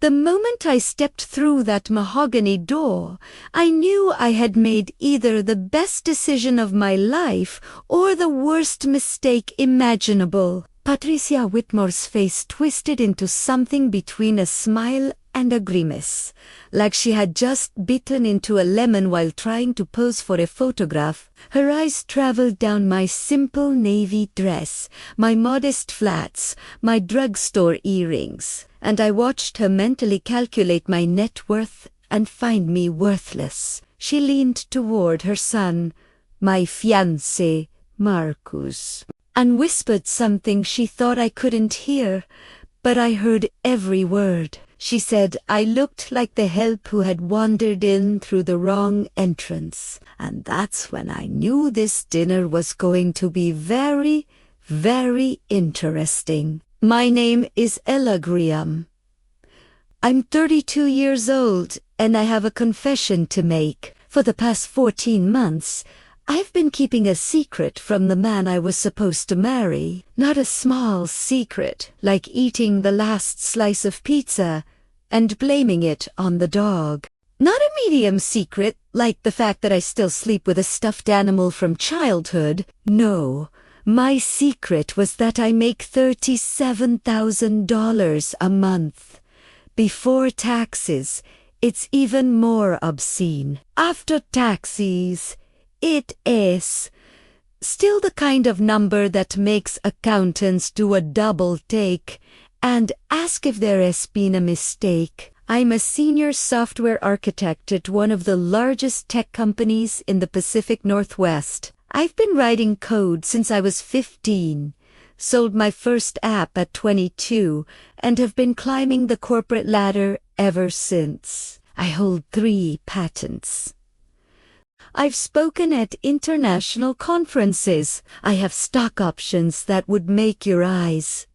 The moment I stepped through that mahogany door, I knew I had made either the best decision of my life or the worst mistake imaginable. Patricia Whitmore's face twisted into something between a smile and a grimace, like she had just bitten into a lemon while trying to pose for a photograph. Her eyes traveled down my simple navy dress, my modest flats, my drugstore earrings, and I watched her mentally calculate my net worth and find me worthless. She leaned toward her son, my fiancé, Marcus, and whispered something she thought I couldn't hear, but I heard every word. She said I looked like the help who had wandered in through the wrong entrance, and that's when I knew this dinner was going to be very, very interesting. My name is Ella Graham. I'm 32 years old, and I have a confession to make. For the past 14 months, I've been keeping a secret from the man I was supposed to marry. Not a small secret, like eating the last slice of pizza and blaming it on the dog. Not a medium secret, like the fact that I still sleep with a stuffed animal from childhood. No, my secret was that I make $37,000 a month. Before taxes, it's even more obscene. After taxes, it is still the kind of number that makes accountants do a double take and ask if there has been a mistake. I'm a senior software architect at one of the largest tech companies in the Pacific Northwest. I've been writing code since I was 15, sold my first app at 22, and have been climbing the corporate ladder ever since. I hold 3 patents. I've spoken at international conferences. I have stock options that would make your eyes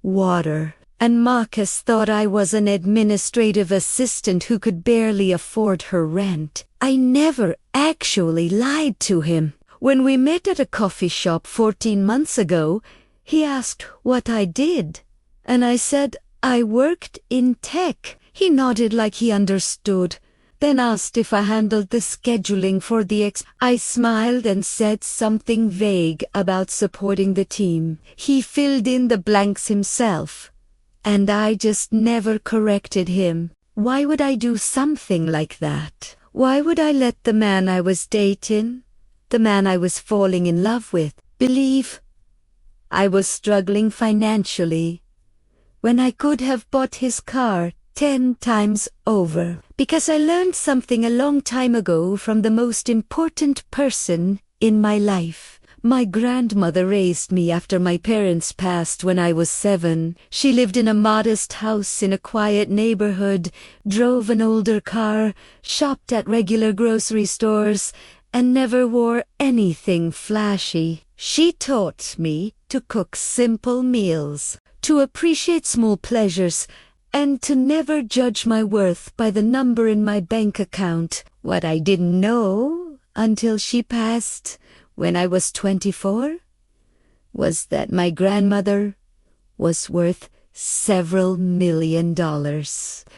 water. And Marcus thought I was an administrative assistant who could barely afford her rent. I never actually lied to him. When we met at a coffee shop 14 months ago, he asked what I did, and I said I worked in tech. He nodded like he understood, then asked if I handled the scheduling for the I smiled and said something vague about supporting the team. He filled in the blanks himself, and I just never corrected him. Why would I do something like that? Why would I let the man I was dating, the man I was falling in love with, believe I was struggling financially when I could have bought his car 10 times over? Because I learned something a long time ago from the most important person in my life. My grandmother raised me after my parents passed when I was 7. She lived in a modest house in a quiet neighborhood, drove an older car, shopped at regular grocery stores, and never wore anything flashy. She taught me to cook simple meals, to appreciate small pleasures, and to never judge my worth by the number in my bank account. What I didn't know until she passed when I was 24 was that my grandmother was worth several $1 million.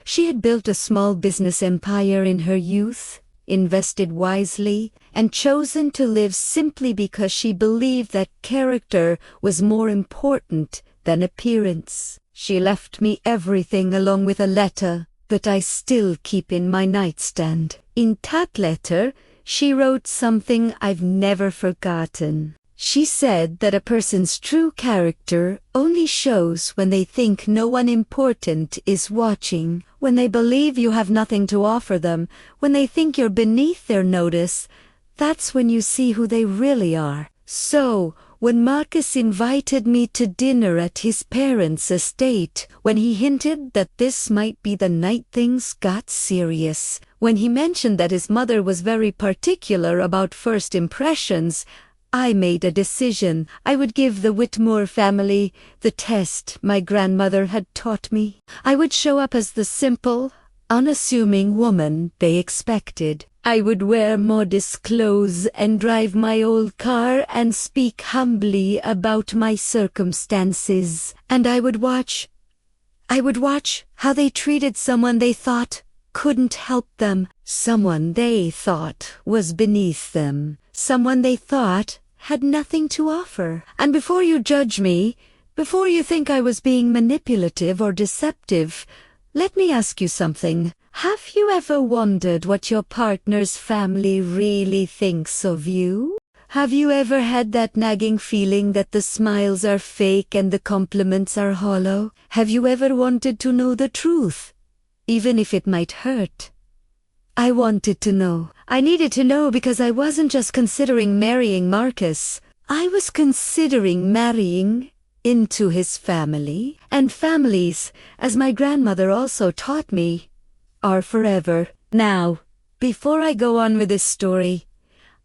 She had built a small business empire in her youth, invested wisely, and chosen to live simply because she believed that character was more important than appearance. She left me everything along with a letter that I still keep in my nightstand. In that letter, she wrote something I've never forgotten. She said that a person's true character only shows when they think no one important is watching, when they believe you have nothing to offer them, when they think you're beneath their notice. That's when you see who they really are. So, when Marcus invited me to dinner at his parents' estate, when he hinted that this might be the night things got serious, when he mentioned that his mother was very particular about first impressions, I made a decision. I would give the Whitmore family the test my grandmother had taught me. I would show up as the simple, unassuming woman they expected. I would wear modest clothes and drive my old car and speak humbly about my circumstances. And I would watch I would watch how they treated someone they thought couldn't help them, someone they thought was beneath them, someone they thought had nothing to offer. And before you judge me, before you think I was being manipulative or deceptive, let me ask you something. Have you ever wondered what your partner's family really thinks of you? Have you ever had that nagging feeling that the smiles are fake and the compliments are hollow? Have you ever wanted to know the truth, even if it might hurt? I wanted to know. I needed to know because I wasn't just considering marrying Marcus. I was considering marrying into his family. And families, as my grandmother also taught me, are forever. Now, before I go on with this story,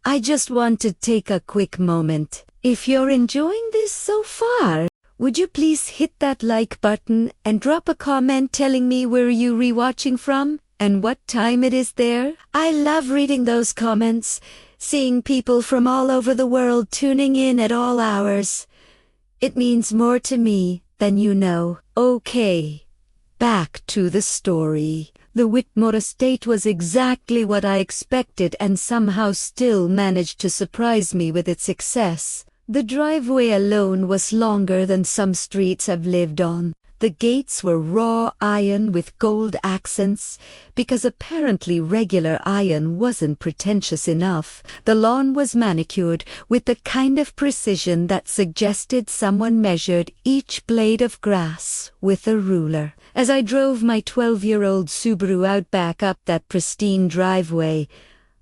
I just want to take a quick moment. If you're enjoying this so far, would you please hit that like button and drop a comment telling me where you're rewatching from and what time it is there? I love reading those comments, seeing people from all over the world tuning in at all hours. It means more to me than you know. Okay, back to the story. The Whitmore estate was exactly what I expected and somehow still managed to surprise me with its success. The driveway alone was longer than some streets I've lived on. The gates were raw iron with gold accents, because apparently regular iron wasn't pretentious enough. The lawn was manicured with the kind of precision that suggested someone measured each blade of grass with a ruler. As I drove my 12-year-old Subaru Outback up that pristine driveway,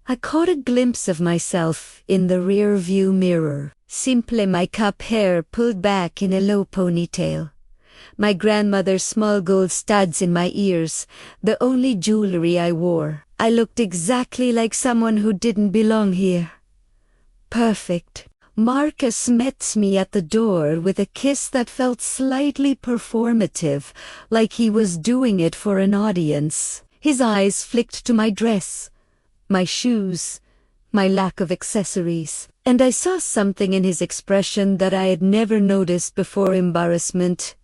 I caught a glimpse of myself in the rear-view mirror. Simply my cup hair pulled back in a low ponytail. My grandmother's small gold studs in my ears, the only jewelry I wore. I looked exactly like someone who didn't belong here. Perfect. Marcus met me at the door with a kiss that felt slightly performative, like he was doing it for an audience. His eyes flicked to my dress, my shoes, my lack of accessories, and I saw something in his expression that I had never noticed before: embarrassment.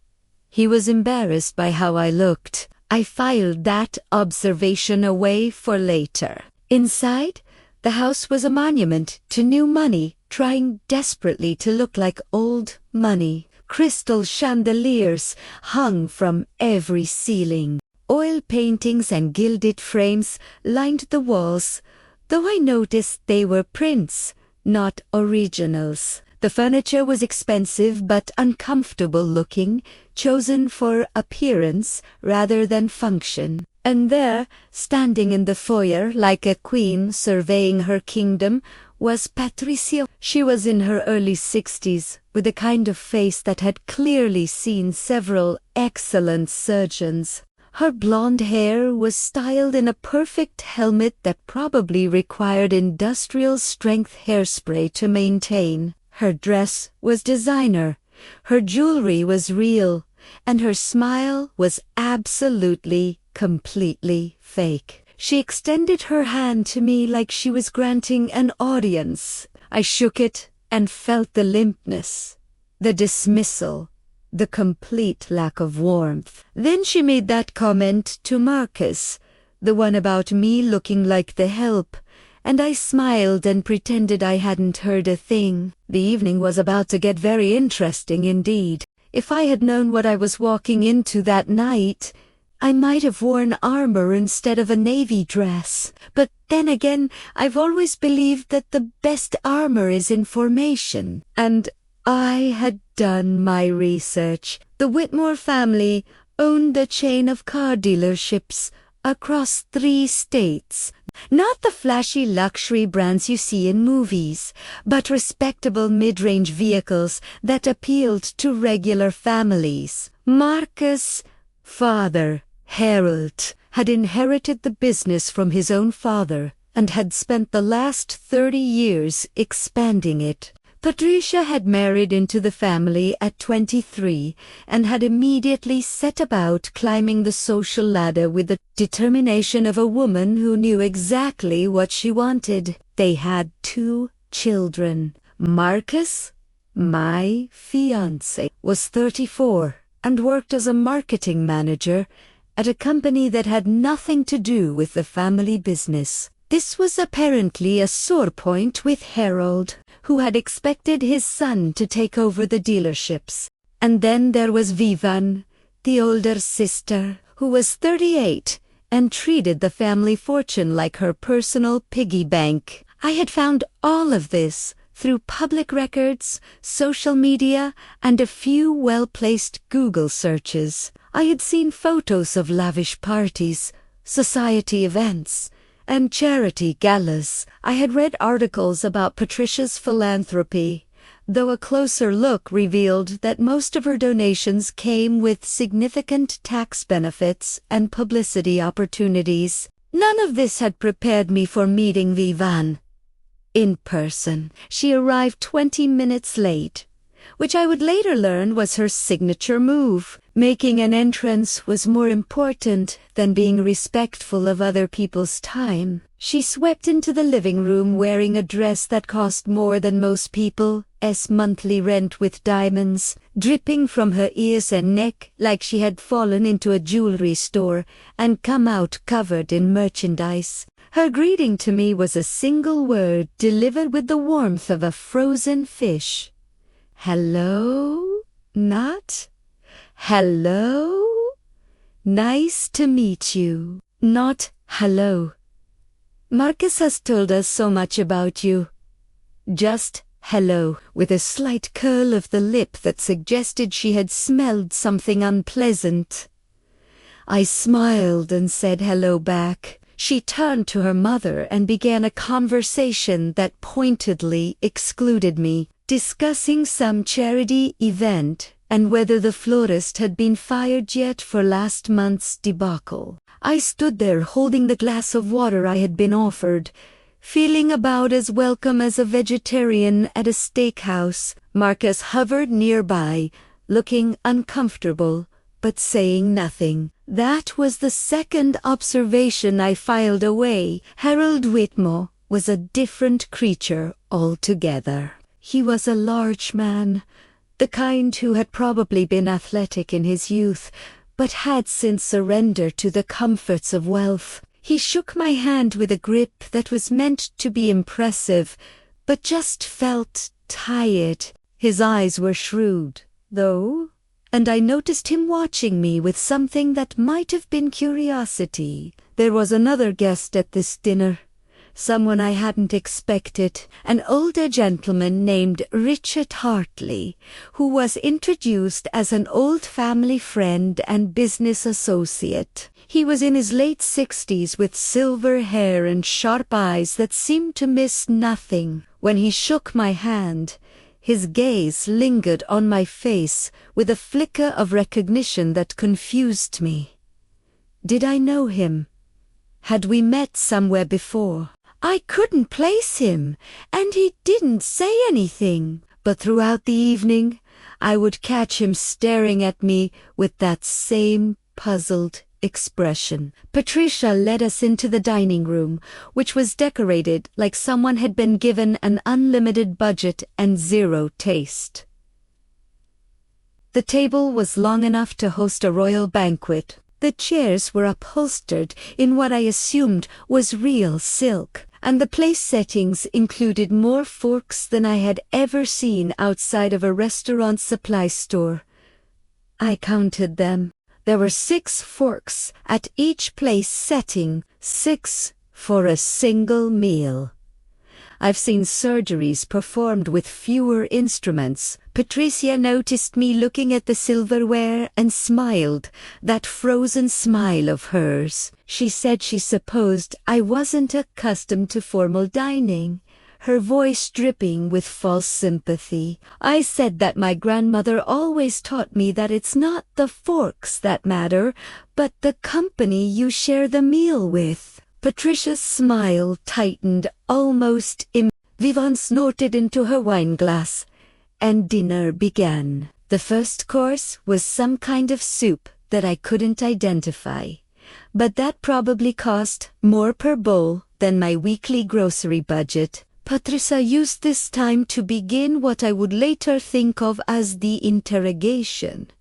He was embarrassed by how I looked. I filed that observation away for later. Inside, the house was a monument to new money, trying desperately to look like old money. Crystal chandeliers hung from every ceiling. Oil paintings and gilded frames lined the walls, though I noticed they were prints, not originals. The furniture was expensive but uncomfortable looking, chosen for appearance rather than function. And there, standing in the foyer like a queen surveying her kingdom, was Patricia. She was in her early 60s, with a kind of face that had clearly seen several excellent surgeons. Her blonde hair was styled in a perfect helmet that probably required industrial-strength hairspray to maintain. Her dress was designer, her jewelry was real, and her smile was absolutely, completely fake. She extended her hand to me like she was granting an audience. I shook it and felt the limpness, the dismissal, the complete lack of warmth. Then she made that comment to Marcus, the one about me looking like the help, and I smiled and pretended I hadn't heard a thing. The evening was about to get very interesting indeed. If I had known what I was walking into that night, I might have worn armor instead of a navy dress. But then again, I've always believed that the best armor is information. And I had done my research. The Whitmore family owned a chain of car dealerships across 3 states. Not the flashy luxury brands you see in movies, but respectable mid-range vehicles that appealed to regular families. Marcus' father, Harold, had inherited the business from his own father and had spent the last 30 years expanding it. Patricia had married into the family at 23 and had immediately set about climbing the social ladder with the determination of a woman who knew exactly what she wanted. They had 2 children. Marcus, my fiancé, was 34, and worked as a marketing manager at a company that had nothing to do with the family business. This was apparently a sore point with Harold, who had expected his son to take over the dealerships. And then there was Vivian, the older sister, who was 38 and treated the family fortune like her personal piggy bank. I had found all of this through public records, social media, and a few well-placed Google searches. I had seen photos of lavish parties, society events, and charity galas. I had read articles about Patricia's philanthropy, though a closer look revealed that most of her donations came with significant tax benefits and publicity opportunities. None of this had prepared me for meeting Vivian in person. She arrived 20 minutes late, which I would later learn was her signature move. Making an entrance was more important than being respectful of other people's time. She swept into the living room wearing a dress that cost more than most people's monthly rent, with diamonds dripping from her ears and neck like she had fallen into a jewelry store and come out covered in merchandise. Her greeting to me was a single word delivered with the warmth of a frozen fish. Hello? Not? Hello? Nice to meet you. Not hello. Marcus has told us so much about you. Just hello, with a slight curl of the lip that suggested she had smelled something unpleasant. I smiled and said hello back. She turned to her mother and began a conversation that pointedly excluded me, discussing some charity event and whether the florist had been fired yet for last month's debacle. I stood there holding the glass of water I had been offered, feeling about as welcome as a vegetarian at a steakhouse. Marcus hovered nearby, looking uncomfortable, but saying nothing. That was the second observation I filed away. Harold Whitmore was a different creature altogether. He was a large man, the kind who had probably been athletic in his youth, but had since surrendered to the comforts of wealth. He shook my hand with a grip that was meant to be impressive, but just felt tired. His eyes were shrewd, though, and I noticed him watching me with something that might have been curiosity. There was another guest at this dinner, someone I hadn't expected, an older gentleman named Richard Hartley, who was introduced as an old family friend and business associate. He was in his late 60s with silver hair and sharp eyes that seemed to miss nothing. When he shook my hand, his gaze lingered on my face with a flicker of recognition that confused me. Did I know him? Had we met somewhere before? I couldn't place him, and he didn't say anything. But throughout the evening, I would catch him staring at me with that same puzzled expression. Patricia led us into the dining room, which was decorated like someone had been given an unlimited budget and zero taste. The table was long enough to host a royal banquet. The chairs were upholstered in what I assumed was real silk, and the place settings included more forks than I had ever seen outside of a restaurant supply store. I counted them. There were 6 forks at each place setting, 6 for a single meal. I've seen surgeries performed with fewer instruments. Patricia noticed me looking at the silverware and smiled, that frozen smile of hers. She said she supposed I wasn't accustomed to formal dining, her voice dripping with false sympathy. I said that my grandmother always taught me that it's not the forks that matter, but the company you share the meal with. Patricia's smile tightened almost Vivian snorted into her wine glass, and dinner began. The first course was some kind of soup that I couldn't identify, but that probably cost more per bowl than my weekly grocery budget. Patricia used this time to begin what I would later think of as the interrogation.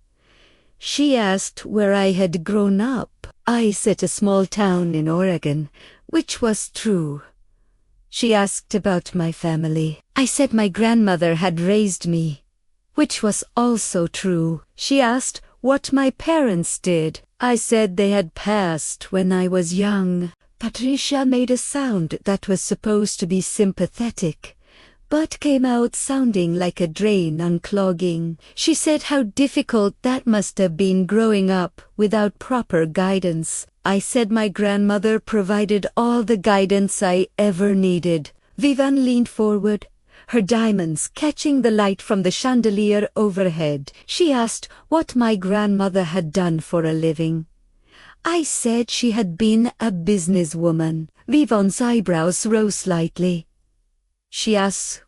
She asked where I had grown up. I said a small town in Oregon, which was true. She asked about my family. I said my grandmother had raised me, which was also true. She asked what my parents did. I said they had passed when I was young. Patricia made a sound that was supposed to be sympathetic, but came out sounding like a drain unclogging. She said how difficult that must have been growing up without proper guidance. I said my grandmother provided all the guidance I ever needed. Vivian leaned forward, her diamonds catching the light from the chandelier overhead. She asked what my grandmother had done for a living. I said she had been a businesswoman. Vivian's eyebrows rose slightly. She asked,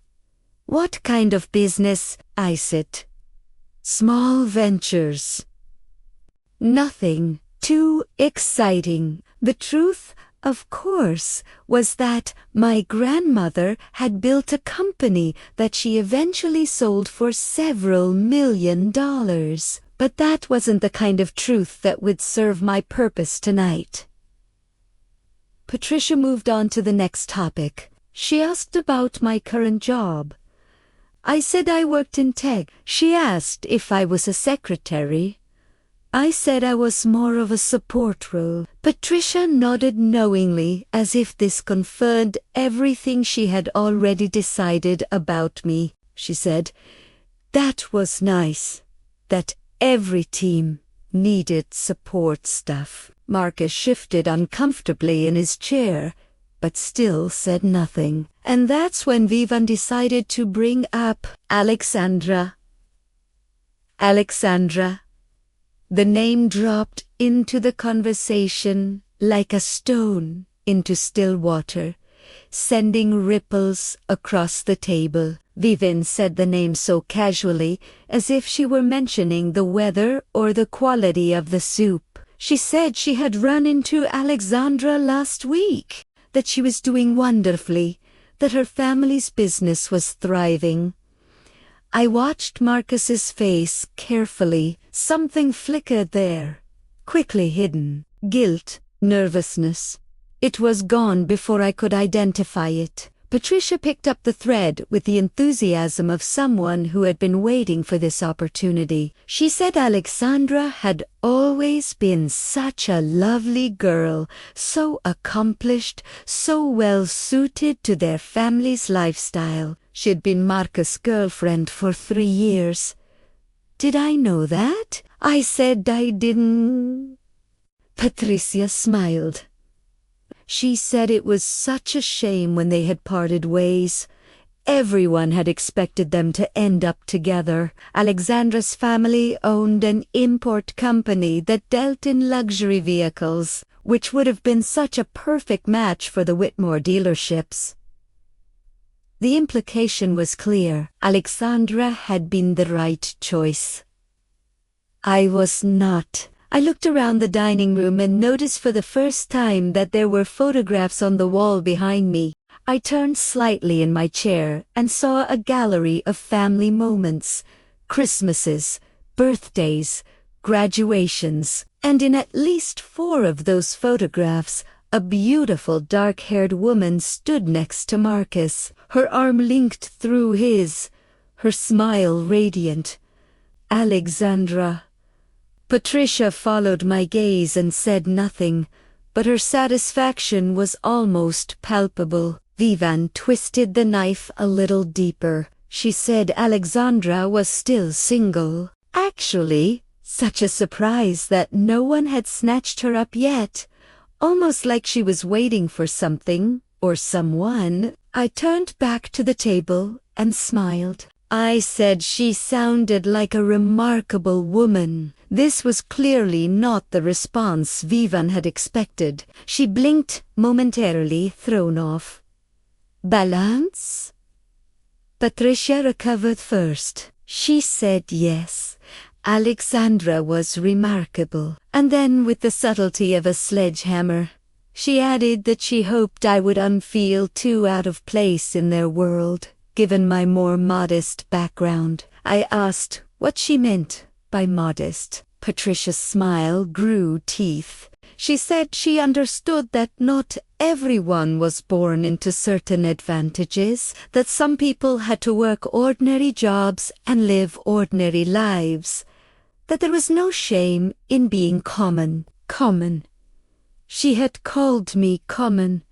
"What kind of business?" I said, "Small ventures." Nothing too exciting. The truth, of course, was that my grandmother had built a company that she eventually sold for several $1,000,000. But that wasn't the kind of truth that would serve my purpose tonight. Patricia moved on to the next topic. She asked about my current job. I said I worked in tech. She asked if I was a secretary. I said I was more of a support role. Patricia nodded knowingly, as if this confirmed everything she had already decided about me. She said, "That was nice. That every team needed support staff." Marcus shifted uncomfortably in his chair, but still said nothing. And that's when Vivian decided to bring up Alexandra. Alexandra. The name dropped into the conversation like a stone into still water, sending ripples across the table. Vivian said the name so casually, as if she were mentioning the weather or the quality of the soup. She said she had run into Alexandra last week, that she was doing wonderfully, that her family's business was thriving. I watched Marcus's face carefully. Something flickered there, quickly hidden. Guilt, nervousness. It was gone before I could identify it. Patricia picked up the thread with the enthusiasm of someone who had been waiting for this opportunity. She said Alexandra had always been such a lovely girl, so accomplished, so well suited to their family's lifestyle. She had been Marcus' girlfriend for 3 years. Did I know that? I said I didn't. Patricia smiled. She said it was such a shame when they had parted ways. Everyone had expected them to end up together. Alexandra's family owned an import company that dealt in luxury vehicles, which would have been such a perfect match for the Whitmore dealerships. The implication was clear. Alexandra had been the right choice. I was not. I looked around the dining room and noticed for the first time that there were photographs on the wall behind me. I turned slightly in my chair and saw a gallery of family moments, Christmases, birthdays, graduations, and in at least 4 of those photographs, a beautiful dark-haired woman stood next to Marcus, her arm linked through his, her smile radiant. Alexandra. Patricia followed my gaze and said nothing, but her satisfaction was almost palpable. Vivian twisted the knife a little deeper. She said Alexandra was still single. Actually, such a surprise that no one had snatched her up yet, almost like she was waiting for something or someone. I turned back to the table and smiled. I said she sounded like a remarkable woman. This was clearly not the response Vivian had expected. She blinked momentarily, thrown off. Balance? Patricia recovered first. She said yes. Alexandra was remarkable. And then, with the subtlety of a sledgehammer, she added that she hoped I would unfeel too out of place in their world, given my more modest background. I asked what she meant by modest. Patricia's smile grew teeth. She said she understood that not everyone was born into certain advantages, that some people had to work ordinary jobs and live ordinary lives, that there was no shame in being common. Common. She had called me common.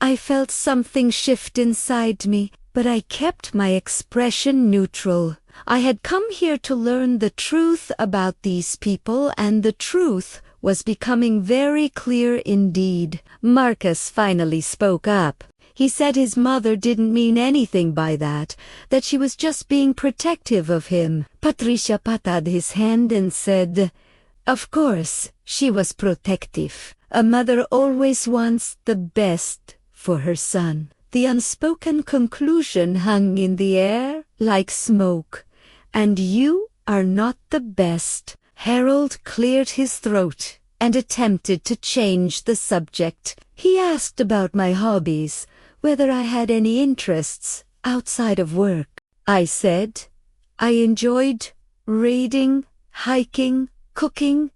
I felt something shift inside me, but I kept my expression neutral. I had come here to learn the truth about these people, and the truth was becoming very clear indeed. Marcus finally spoke up. He said his mother didn't mean anything by that she was just being protective of him. Patricia patted his hand and said, "Of course, she was protective. A mother always wants the best for her son." The unspoken conclusion hung in the air like smoke. "And you are not the best." Harold cleared his throat and attempted to change the subject. He asked about my hobbies, whether I had any interests outside of work. I said I enjoyed reading, hiking, cooking,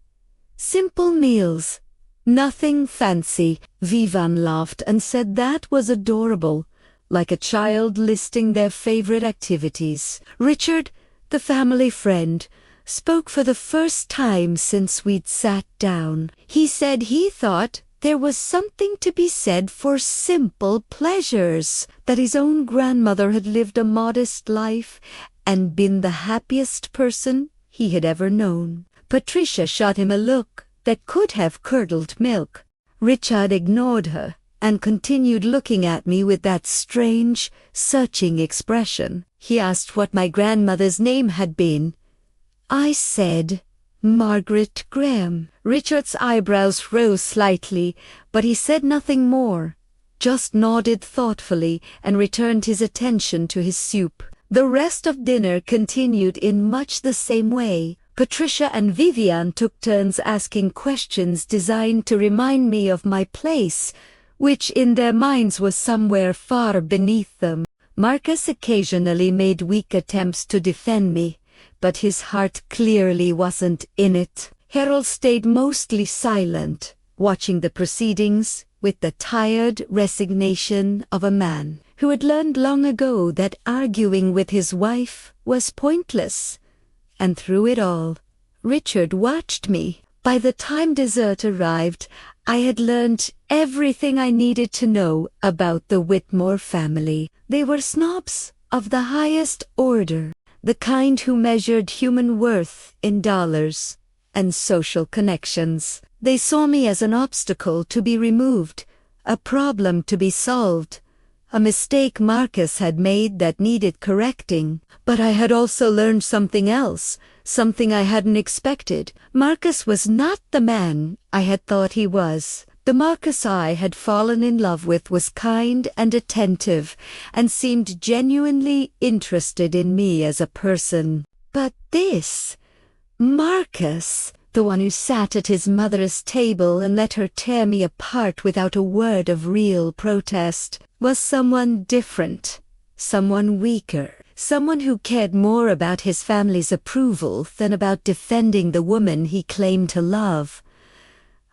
simple meals. Nothing fancy. Vivian laughed and said that was adorable, like a child listing their favorite activities. Richard, the family friend, spoke for the first time since we'd sat down. He said he thought there was something to be said for simple pleasures, that his own grandmother had lived a modest life and been the happiest person he had ever known. Patricia shot him a look that could have curdled milk. Richard ignored her and continued looking at me with that strange, searching expression. He asked what my grandmother's name had been. I said, Margaret Graham. Richard's eyebrows rose slightly, but he said nothing more, just nodded thoughtfully and returned his attention to his soup. The rest of dinner continued in much the same way. Patricia and Vivian took turns asking questions designed to remind me of my place, which in their minds was somewhere far beneath them. Marcus occasionally made weak attempts to defend me, but his heart clearly wasn't in it. Harold stayed mostly silent, watching the proceedings with the tired resignation of a man who had learned long ago that arguing with his wife was pointless. And through it all, Richard watched me. By the time dessert arrived, I had learned everything I needed to know about the Whitmore family. They were snobs of the highest order, the kind who measured human worth in dollars and social connections. They saw me as an obstacle to be removed, a problem to be solved, a mistake Marcus had made that needed correcting. But I had also learned something else, something I hadn't expected. Marcus was not the man I had thought he was. The Marcus I had fallen in love with was kind and attentive, and seemed genuinely interested in me as a person. But this Marcus, the one who sat at his mother's table and let her tear me apart without a word of real protest, was someone different, someone weaker. Someone who cared more about his family's approval than about defending the woman he claimed to love.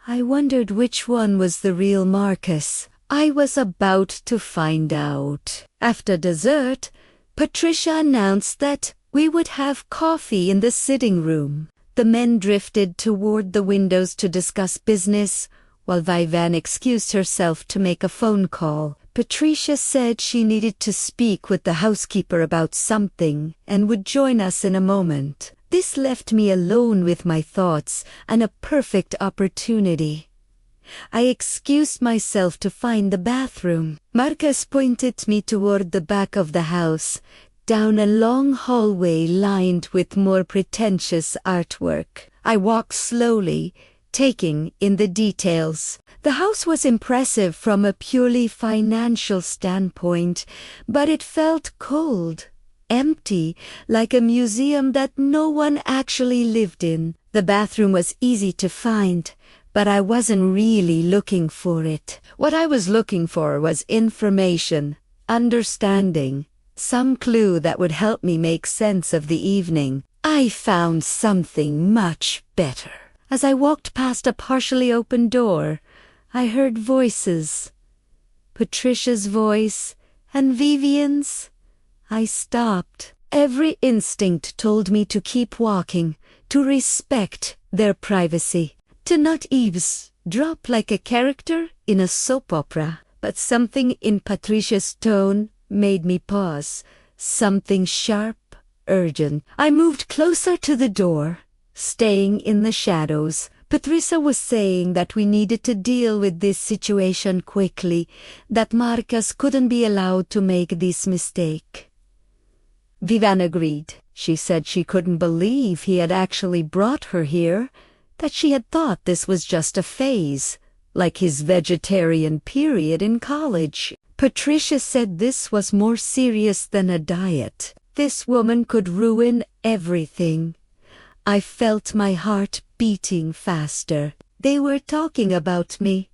I wondered which one was the real Marcus. I was about to find out. After dessert, Patricia announced that we would have coffee in the sitting room. The men drifted toward the windows to discuss business, while Vivian excused herself to make a phone call. Patricia said she needed to speak with the housekeeper about something and would join us in a moment. This left me alone with my thoughts and a perfect opportunity. I excused myself to find the bathroom. Marcus pointed me toward the back of the house, down a long hallway lined with more pretentious artwork. I walked slowly, taking in the details. The house was impressive from a purely financial standpoint, but it felt cold, empty, like a museum that no one actually lived in. The bathroom was easy to find, but I wasn't really looking for it. What I was looking for was information, understanding, some clue that would help me make sense of the evening. I found something much better. As I walked past a partially open door, I heard voices. Patricia's voice and Vivian's. I stopped. Every instinct told me to keep walking, to respect their privacy, to not eavesdrop like a character in a soap opera. But something in Patricia's tone made me pause, something sharp, urgent. I moved closer to the door, staying in the shadows. Patricia was saying that we needed to deal with this situation quickly, that Marcus couldn't be allowed to make this mistake. Vivian agreed. She said she couldn't believe he had actually brought her here, that she had thought this was just a phase, like his vegetarian period in college. Patricia said this was more serious than a diet. This woman could ruin everything. I felt my heart beating faster. They were talking about me.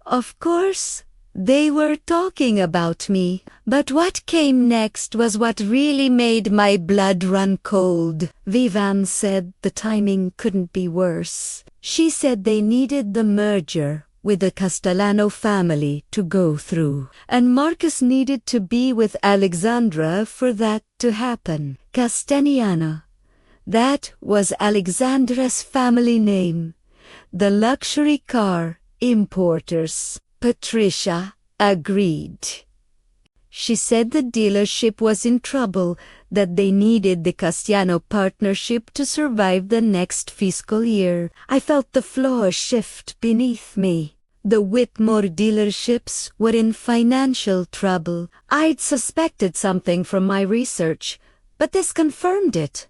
Of course, they were talking about me. But what came next was what really made my blood run cold. Vivian said the timing couldn't be worse. She said they needed the merger with the Castellano family to go through, and Marcus needed to be with Alexandra for that to happen. Castellano. That was Alexandra's family name. The luxury car importers. Patricia agreed. She said the dealership was in trouble, that they needed the Castellano partnership to survive the next fiscal year. I felt the floor shift beneath me. The Whitmore dealerships were in financial trouble. I'd suspected something from my research, but this confirmed it.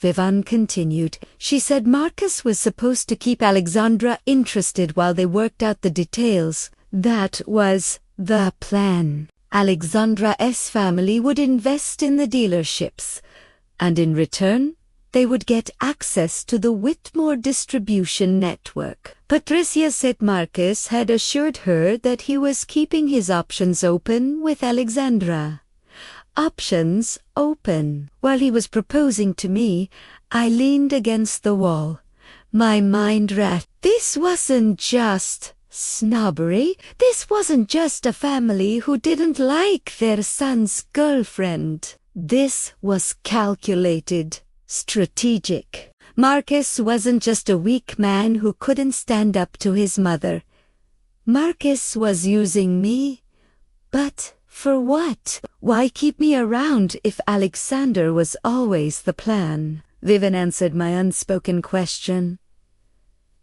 Vivian continued. She said Marcus was supposed to keep Alexandra interested while they worked out the details. That was the plan. Alexandra's family would invest in the dealerships, and in return, they would get access to the Whitmore distribution network. Patricia said Marcus had assured her that he was keeping his options open with Alexandra. Options open. While he was proposing to me, I leaned against the wall. My mind raced. This wasn't just snobbery. This wasn't just a family who didn't like their son's girlfriend. This was calculated, strategic. Marcus wasn't just a weak man who couldn't stand up to his mother. Marcus was using me, but for what? Why keep me around if Alexander was always the plan? Vivian answered my unspoken question.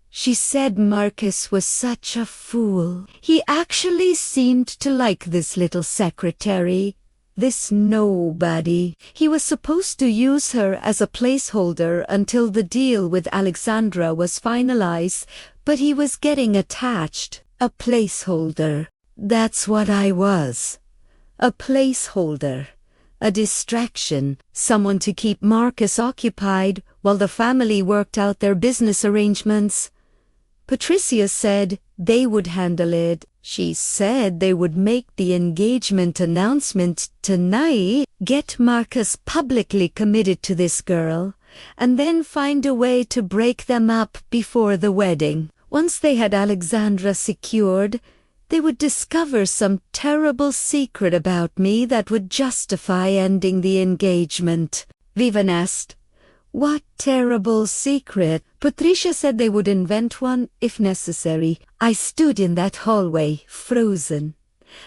She said Marcus was such a fool. He actually seemed to like this little secretary, this nobody. He was supposed to use her as a placeholder until the deal with Alexandra was finalized, but he was getting attached. A placeholder. That's what I was. A placeholder, a distraction, someone to keep Marcus occupied while the family worked out their business arrangements. Patricia said they would handle it. She said they would make the engagement announcement tonight, get Marcus publicly committed to this girl, and then find a way to break them up before the wedding. Once they had Alexandra secured, they would discover some terrible secret about me that would justify ending the engagement. Vivian asked, "What terrible secret?" Patricia said they would invent one if necessary. I stood in that hallway, frozen,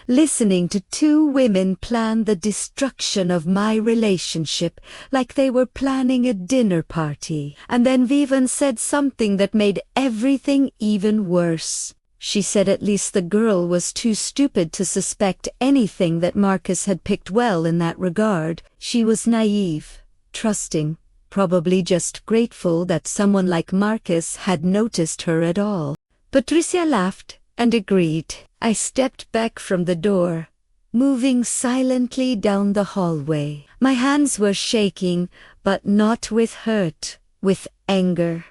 listening to two women plan the destruction of my relationship like they were planning a dinner party. And then Vivian said something that made everything even worse. She said at least the girl was too stupid to suspect anything, that Marcus had picked well in that regard. She was naive, trusting, probably just grateful that someone like Marcus had noticed her at all. Patricia laughed and agreed. I stepped back from the door, moving silently down the hallway. My hands were shaking, but not with hurt, with anger.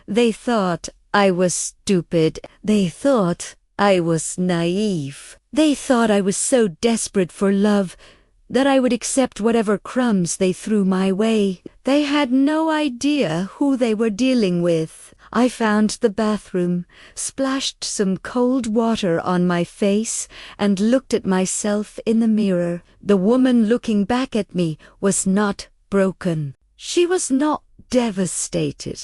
They thought I was stupid. They thought I was naive. They thought I was so desperate for love that I would accept whatever crumbs they threw my way. They had no idea who they were dealing with. I found the bathroom, splashed some cold water on my face, and looked at myself in the mirror. The woman looking back at me was not broken. She was not devastated.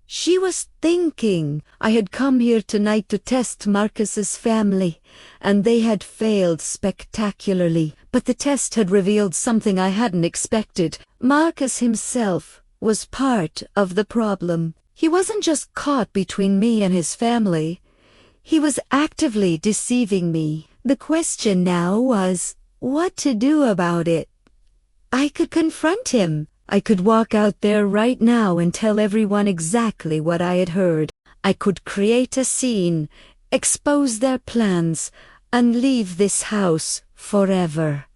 She was thinking. I had come here tonight to test Marcus's family, and they had failed spectacularly. But the test had revealed something I hadn't expected. Marcus himself was part of the problem. He wasn't just caught between me and his family. He was actively deceiving me. The question now was what to do about it. I could confront him. I could walk out there right now and tell everyone exactly what I had heard. I could create a scene, expose their plans, and leave this house forever.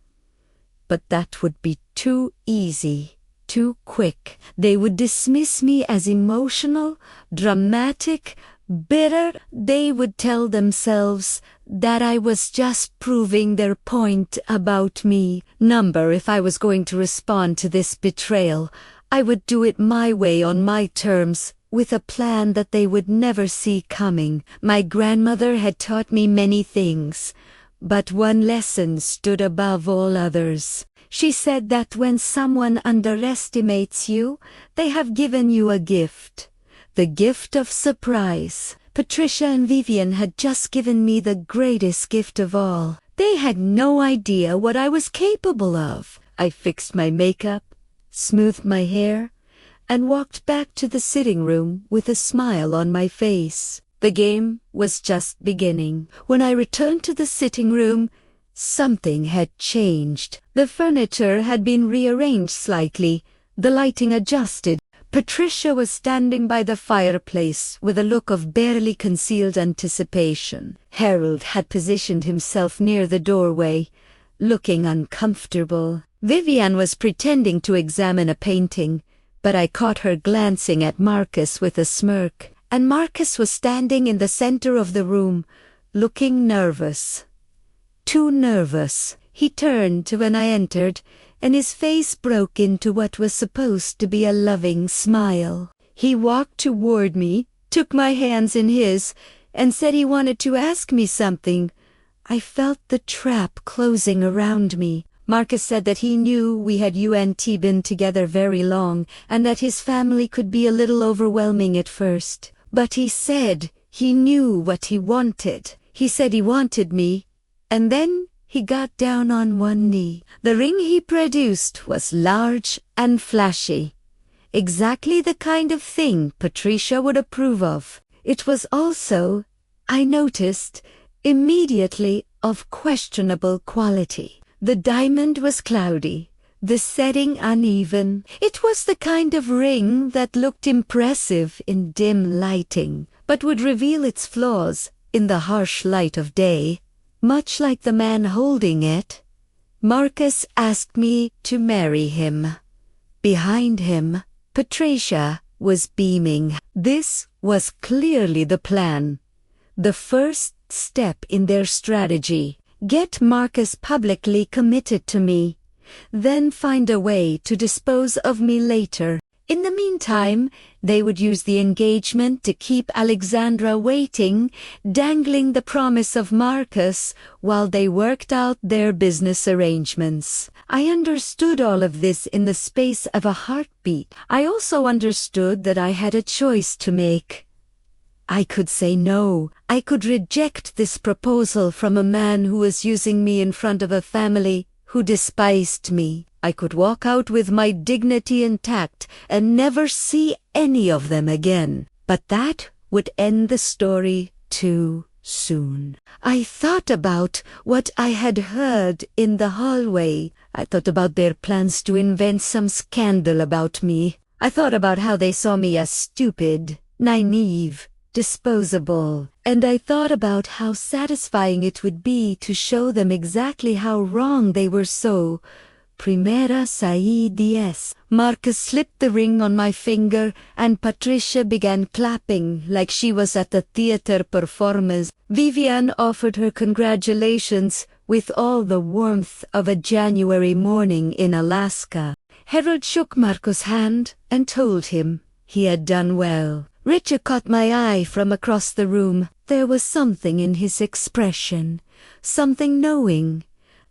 But that would be too easy, too quick. They would dismiss me as emotional, dramatic, bitter. They would tell themselves that I was just proving their point about me. If I was going to respond to this betrayal, I would do it my way on my terms, with a plan that they would never see coming. My grandmother had taught me many things, but one lesson stood above all others. She said that when someone underestimates you, they have given you a gift. The gift of surprise. Patricia and Vivian had just given me the greatest gift of all. They had no idea what I was capable of. I fixed my makeup, smoothed my hair, and walked back to the sitting room with a smile on my face. The game was just beginning. When I returned to the sitting room, something had changed. The furniture had been rearranged slightly, the lighting adjusted. Patricia was standing by the fireplace with a look of barely concealed anticipation. Harold had positioned himself near the doorway, looking uncomfortable. Vivian was pretending to examine a painting, but I caught her glancing at Marcus with a smirk, and Marcus was standing in the center of the room, looking nervous. Too nervous. He turned when I entered, and his face broke into what was supposed to be a loving smile. He walked toward me, took my hands in his, and said he wanted to ask me something. I felt the trap closing around me. Marcus said that he knew we had been together very long, and that his family could be a little overwhelming at first. But he said he knew what he wanted. He said he wanted me, and then he got down on one knee. The ring he produced was large and flashy. Exactly the kind of thing Patricia would approve of. It was also, I noticed, immediately of questionable quality. The diamond was cloudy, the setting uneven. It was the kind of ring that looked impressive in dim lighting, but would reveal its flaws in the harsh light of day. Much like the man holding it, Marcus asked me to marry him. Behind him, Patricia was beaming. This was clearly the plan. The first step in their strategy. Get Marcus publicly committed to me, then find a way to dispose of me later. In the meantime, they would use the engagement to keep Alexandra waiting, dangling the promise of Marcus while they worked out their business arrangements. I understood all of this in the space of a heartbeat. I also understood that I had a choice to make. I could say no. I could reject this proposal from a man who was using me in front of a family who despised me. I could walk out with my dignity intact and never see any of them again. But that would end the story too soon. I thought about what I had heard in the hallway. I thought about their plans to invent some scandal about me. I thought about how they saw me as stupid, naive, disposable. And I thought about how satisfying it would be to show them exactly how wrong they were so Primera Saidies. Marcus slipped the ring on my finger and Patricia began clapping like she was at a theater performance. Vivian offered her congratulations with all the warmth of a January morning in Alaska. Harold shook Marcus' hand and told him he had done well. Richard caught my eye from across the room. There was something in his expression, something knowing,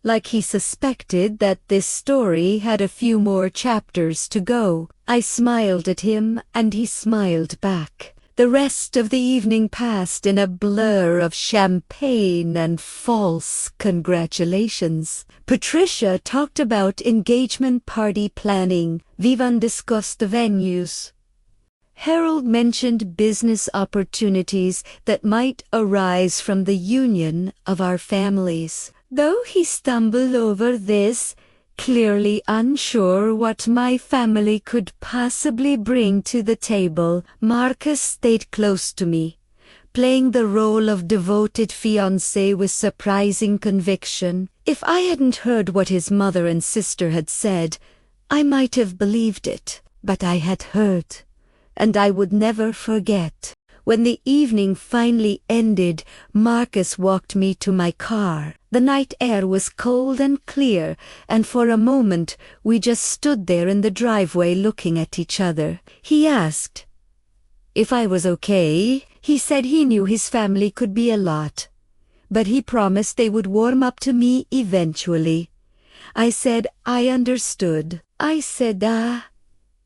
like he suspected that this story had a few more chapters to go. I smiled at him and he smiled back. The rest of the evening passed in a blur of champagne and false congratulations. Patricia talked about engagement party planning. Vivian discussed the venues. Harold mentioned business opportunities that might arise from the union of our families. Though he stumbled over this, clearly unsure what my family could possibly bring to the table, Marcus stayed close to me, playing the role of devoted fiancé with surprising conviction. If I hadn't heard what his mother and sister had said, I might have believed it, but I had heard, and I would never forget. When the evening finally ended, Marcus walked me to my car. The night air was cold and clear, and for a moment we just stood there in the driveway looking at each other. He asked if I was okay. He said he knew his family could be a lot, but he promised they would warm up to me eventually. I said I understood. I said I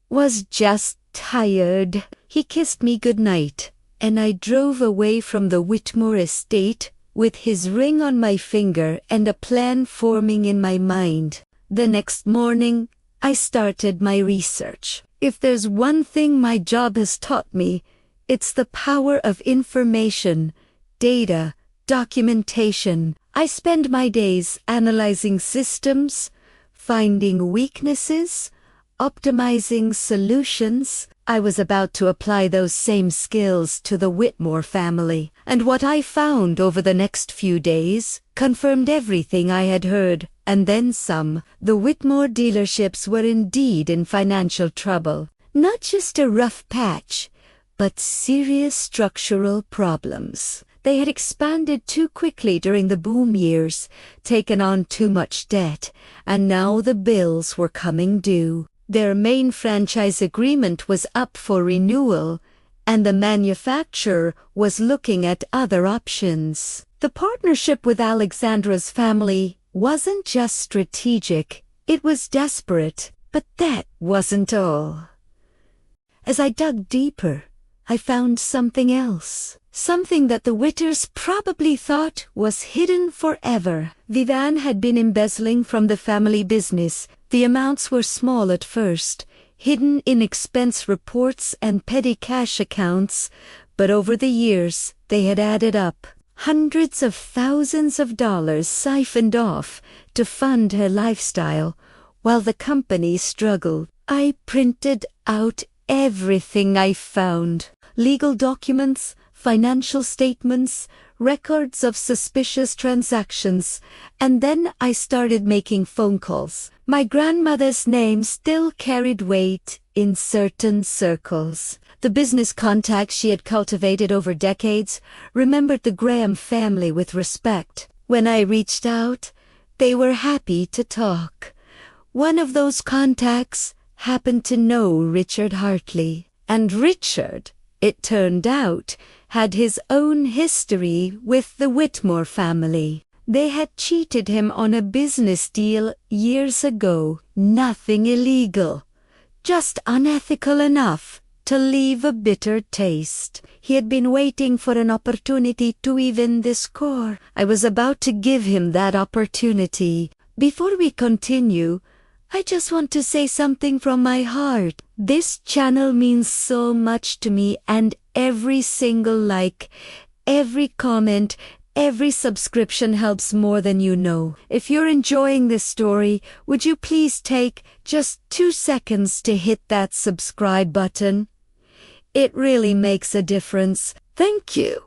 was just tired. He kissed me goodnight, and I drove away from the Whitmore estate with his ring on my finger and a plan forming in my mind. The next morning, I started my research. If there's one thing my job has taught me, it's the power of information, data, documentation. I spend my days analyzing systems, finding weaknesses, optimizing solutions. I was about to apply those same skills to the Whitmore family, and what I found over the next few days confirmed everything I had heard, and then some. The Whitmore dealerships were indeed in financial trouble. Not just a rough patch, but serious structural problems. They had expanded too quickly during the boom years, taken on too much debt, and now the bills were coming due. Their main franchise agreement was up for renewal, and the manufacturer was looking at other options. The partnership with Alexandra's family wasn't just strategic, it was desperate. But that wasn't all. As I dug deeper, I found something else. Something that the Whitters probably thought was hidden forever. Vivian had been embezzling from the family business. The amounts were small at first, hidden in expense reports and petty cash accounts, but over the years they had added up. Hundreds of thousands of dollars siphoned off to fund her lifestyle, while the company struggled. I printed out everything I found. Legal documents, financial statements, records of suspicious transactions, and then I started making phone calls. My grandmother's name still carried weight in certain circles. The business contacts she had cultivated over decades remembered the Graham family with respect. When I reached out, they were happy to talk. One of those contacts happened to know Richard Hartley, and Richard, it turned out, had his own history with the Whitmore family. They had cheated him on a business deal years ago. Nothing illegal, just unethical enough to leave a bitter taste. He had been waiting for an opportunity to even the score. I was about to give him that opportunity. Before we continue, I just want to say something from my heart. This channel means so much to me, and every single like, every comment, every subscription helps more than you know. If you're enjoying this story, would you please take just 2 seconds to hit that subscribe button? It really makes a difference. Thank you.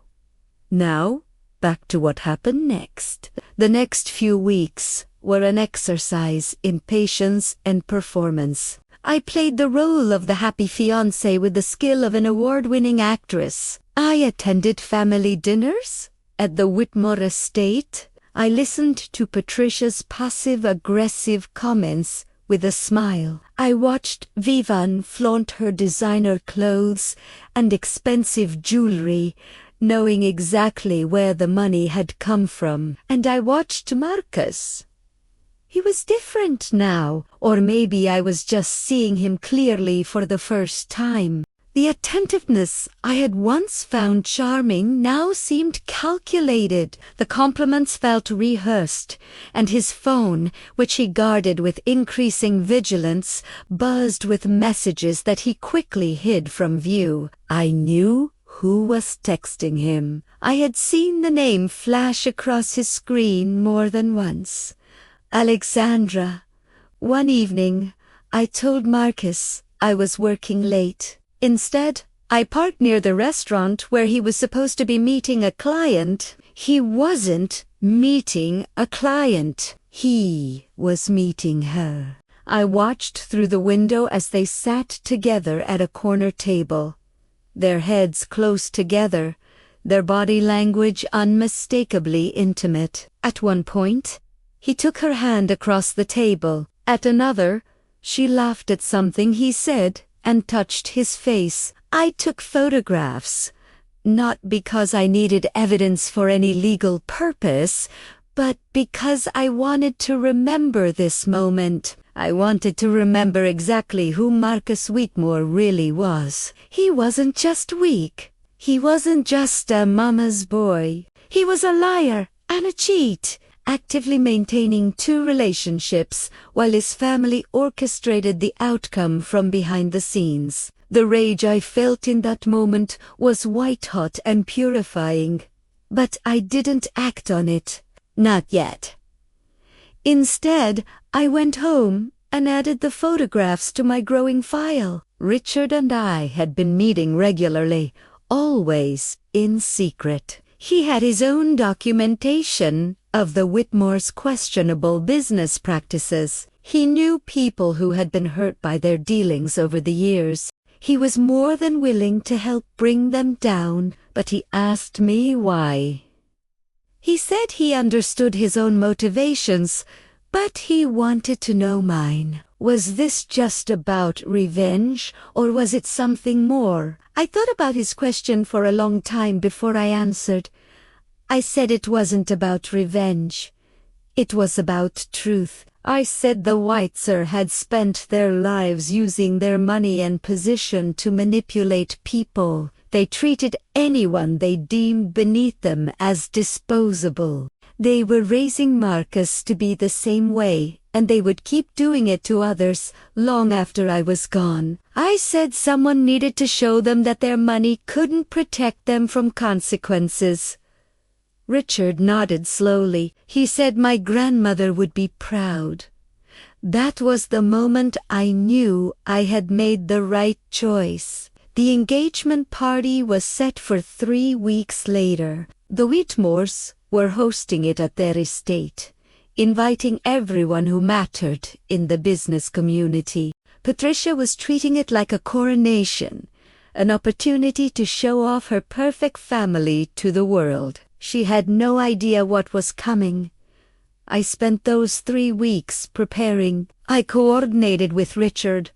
Now, back to what happened next. The next few weeks were an exercise in patience and performance. I played the role of the happy fiancé with the skill of an award-winning actress. I attended family dinners at the Whitmore estate. I listened to Patricia's passive-aggressive comments with a smile. I watched Vivian flaunt her designer clothes and expensive jewelry, knowing exactly where the money had come from. And I watched Marcus. He was different now, or maybe I was just seeing him clearly for the first time. The attentiveness I had once found charming now seemed calculated. The compliments felt rehearsed, and his phone, which he guarded with increasing vigilance, buzzed with messages that he quickly hid from view. I knew who was texting him. I had seen the name flash across his screen more than once. Alexandra. One evening, I told Marcus I was working late. Instead, I parked near the restaurant where he was supposed to be meeting a client. He wasn't meeting a client. He was meeting her. I watched through the window as they sat together at a corner table, their heads close together, their body language unmistakably intimate. At one point, he took her hand across the table. At another, she laughed at something he said and touched his face. I took photographs, not because I needed evidence for any legal purpose, but because I wanted to remember this moment. I wanted to remember exactly who Marcus Whitmore really was. He wasn't just weak. He wasn't just a mama's boy. He was a liar and a cheat, actively maintaining 2 relationships while his family orchestrated the outcome from behind the scenes. The rage I felt in that moment was white-hot and purifying, but I didn't act on it. Not yet. Instead, I went home and added the photographs to my growing file. Richard and I had been meeting regularly, always in secret. He had his own documentation of the Whitmore's questionable business practices. He knew people who had been hurt by their dealings over the years. He was more than willing to help bring them down, but he asked me why. He said he understood his own motivations, but he wanted to know mine. Was this just about revenge, or was it something more? I thought about his question for a long time before I answered. I said it wasn't about revenge. It was about truth. I said the Whitser had spent their lives using their money and position to manipulate people. They treated anyone they deemed beneath them as disposable. They were raising Marcus to be the same way, and they would keep doing it to others long after I was gone. I said someone needed to show them that their money couldn't protect them from consequences. Richard nodded slowly. He said my grandmother would be proud. That was the moment I knew I had made the right choice. The engagement party was set for 3 weeks later. The Whitmores were hosting it at their estate, inviting everyone who mattered in the business community. Patricia was treating it like a coronation, an opportunity to show off her perfect family to the world. She had no idea what was coming. I spent those 3 weeks preparing. I coordinated with Richard.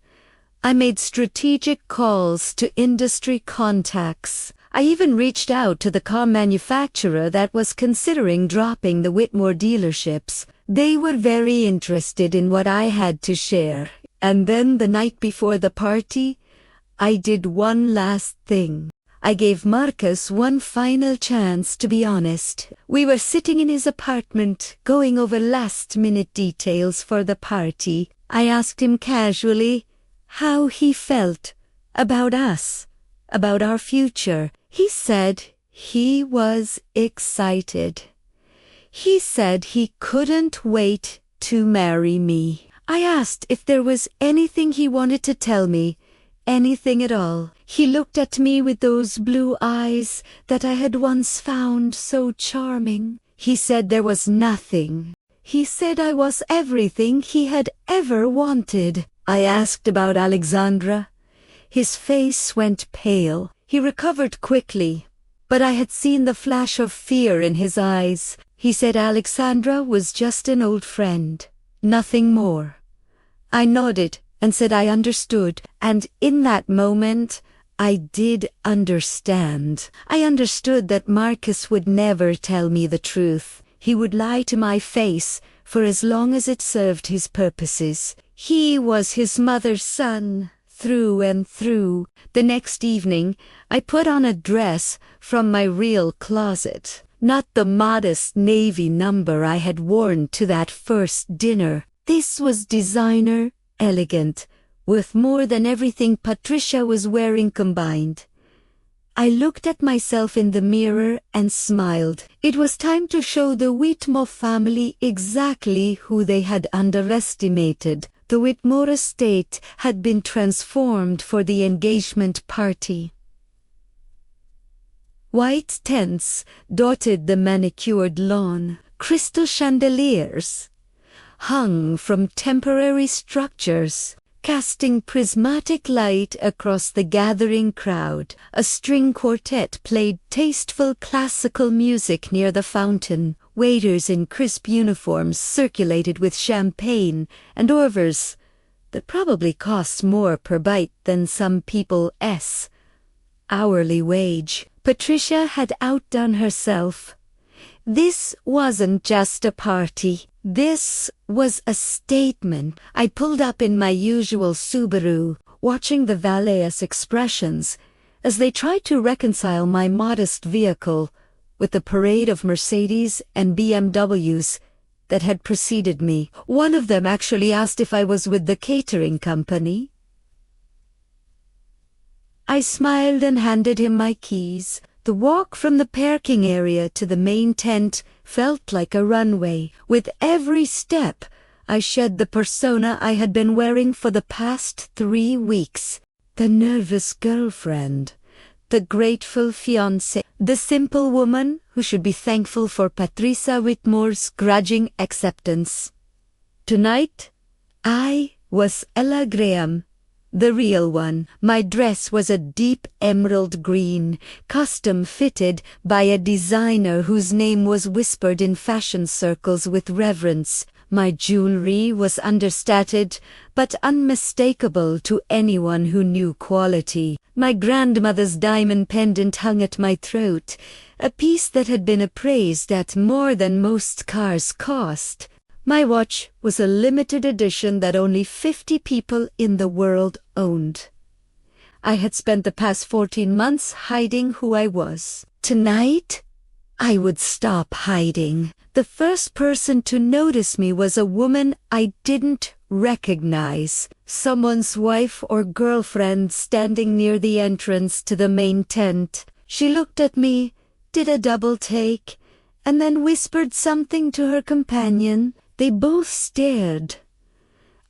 I made strategic calls to industry contacts. I even reached out to the car manufacturer that was considering dropping the Whitmore dealerships. They were very interested in what I had to share. And then the night before the party, I did one last thing. I gave Marcus one final chance to be honest. We were sitting in his apartment, going over last-minute details for the party. I asked him casually how he felt about us, about our future. He said he was excited. He said he couldn't wait to marry me. I asked if there was anything he wanted to tell me, anything at all. He looked at me with those blue eyes that I had once found so charming. He said there was nothing. He said I was everything he had ever wanted. I asked about Alexandra. His face went pale. He recovered quickly, but I had seen the flash of fear in his eyes. He said Alexandra was just an old friend, nothing more. I nodded and said I understood, and in that moment, I did understand. I understood that Marcus would never tell me the truth. He would lie to my face for as long as it served his purposes. He was his mother's son, through and through. The next evening, I put on a dress from my real closet, not the modest navy number I had worn to that first dinner. This was designer, elegant, worth more than everything Patricia was wearing combined. I looked at myself in the mirror and smiled. It was time to show the Whitmore family exactly who they had underestimated. The Whitmore estate had been transformed for the engagement party. White tents dotted the manicured lawn. Crystal chandeliers hung from temporary structures, casting prismatic light across the gathering crowd. A string quartet played tasteful classical music near the fountain. Waiters in crisp uniforms circulated with champagne and hors that probably cost more per bite than some people's hourly wage. Patricia had outdone herself. This wasn't just a party. This was a statement. I pulled up in my usual Subaru, watching the valet's expressions as they tried to reconcile my modest vehicle with the parade of Mercedes and BMWs that had preceded me. One of them actually asked if I was with the catering company. I smiled and handed him my keys. The walk from the parking area to the main tent felt like a runway. With every step, I shed the persona I had been wearing for the past 3 weeks. The nervous girlfriend, the grateful fiancé, the simple woman who should be thankful for Patricia Whitmore's grudging acceptance. Tonight, I was Ella Graham, the real one. My dress was a deep emerald green, custom fitted by a designer whose name was whispered in fashion circles with reverence. My jewelry was understated, but unmistakable to anyone who knew quality. My grandmother's diamond pendant hung at my throat, a piece that had been appraised at more than most cars cost. My watch was a limited edition that only 50 people in the world owned. I had spent the past 14 months hiding who I was. Tonight, I would stop hiding. The first person to notice me was a woman I didn't recognize, someone's wife or girlfriend standing near the entrance to the main tent. She looked at me, did a double take, and then whispered something to her companion. They both stared.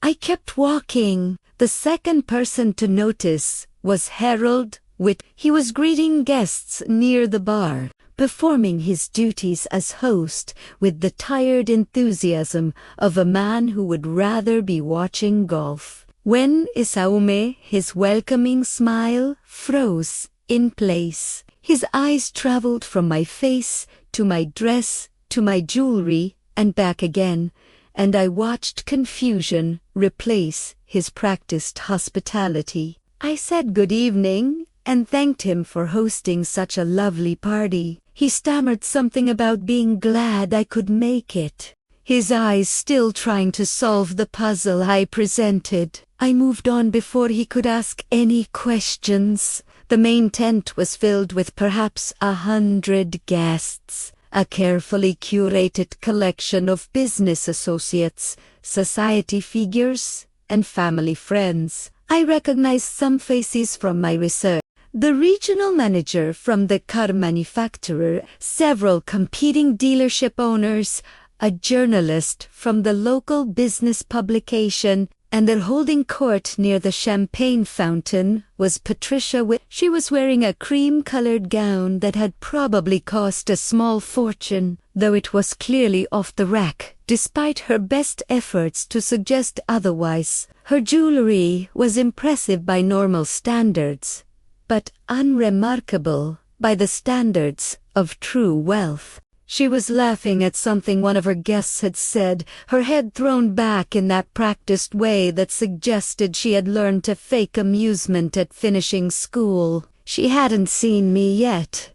I kept walking. The second person to notice was Harold Whit. He was greeting guests near the bar, performing his duties as host with the tired enthusiasm of a man who would rather be watching golf. When Isaume, his welcoming smile, froze in place, his eyes traveled from my face to my dress to my jewelry and back again, and I watched confusion replace his practiced hospitality. I said good evening and thanked him for hosting such a lovely party. He stammered something about being glad I could make it, his eyes still trying to solve the puzzle I presented. I moved on before he could ask any questions. The main tent was filled with perhaps 100 guests. A carefully curated collection of business associates, society figures, and family friends. I recognized some faces from my research. The regional manager from the car manufacturer, several competing dealership owners, a journalist from the local business publication, and their holding court near the champagne fountain was Patricia Whitmore. She was wearing a cream-colored gown that had probably cost a small fortune, though it was clearly off the rack despite her best efforts to suggest otherwise. Her jewelry was impressive by normal standards, but unremarkable by the standards of true wealth. She was laughing at something one of her guests had said, her head thrown back in that practiced way that suggested she had learned to fake amusement at finishing school. She hadn't seen me yet.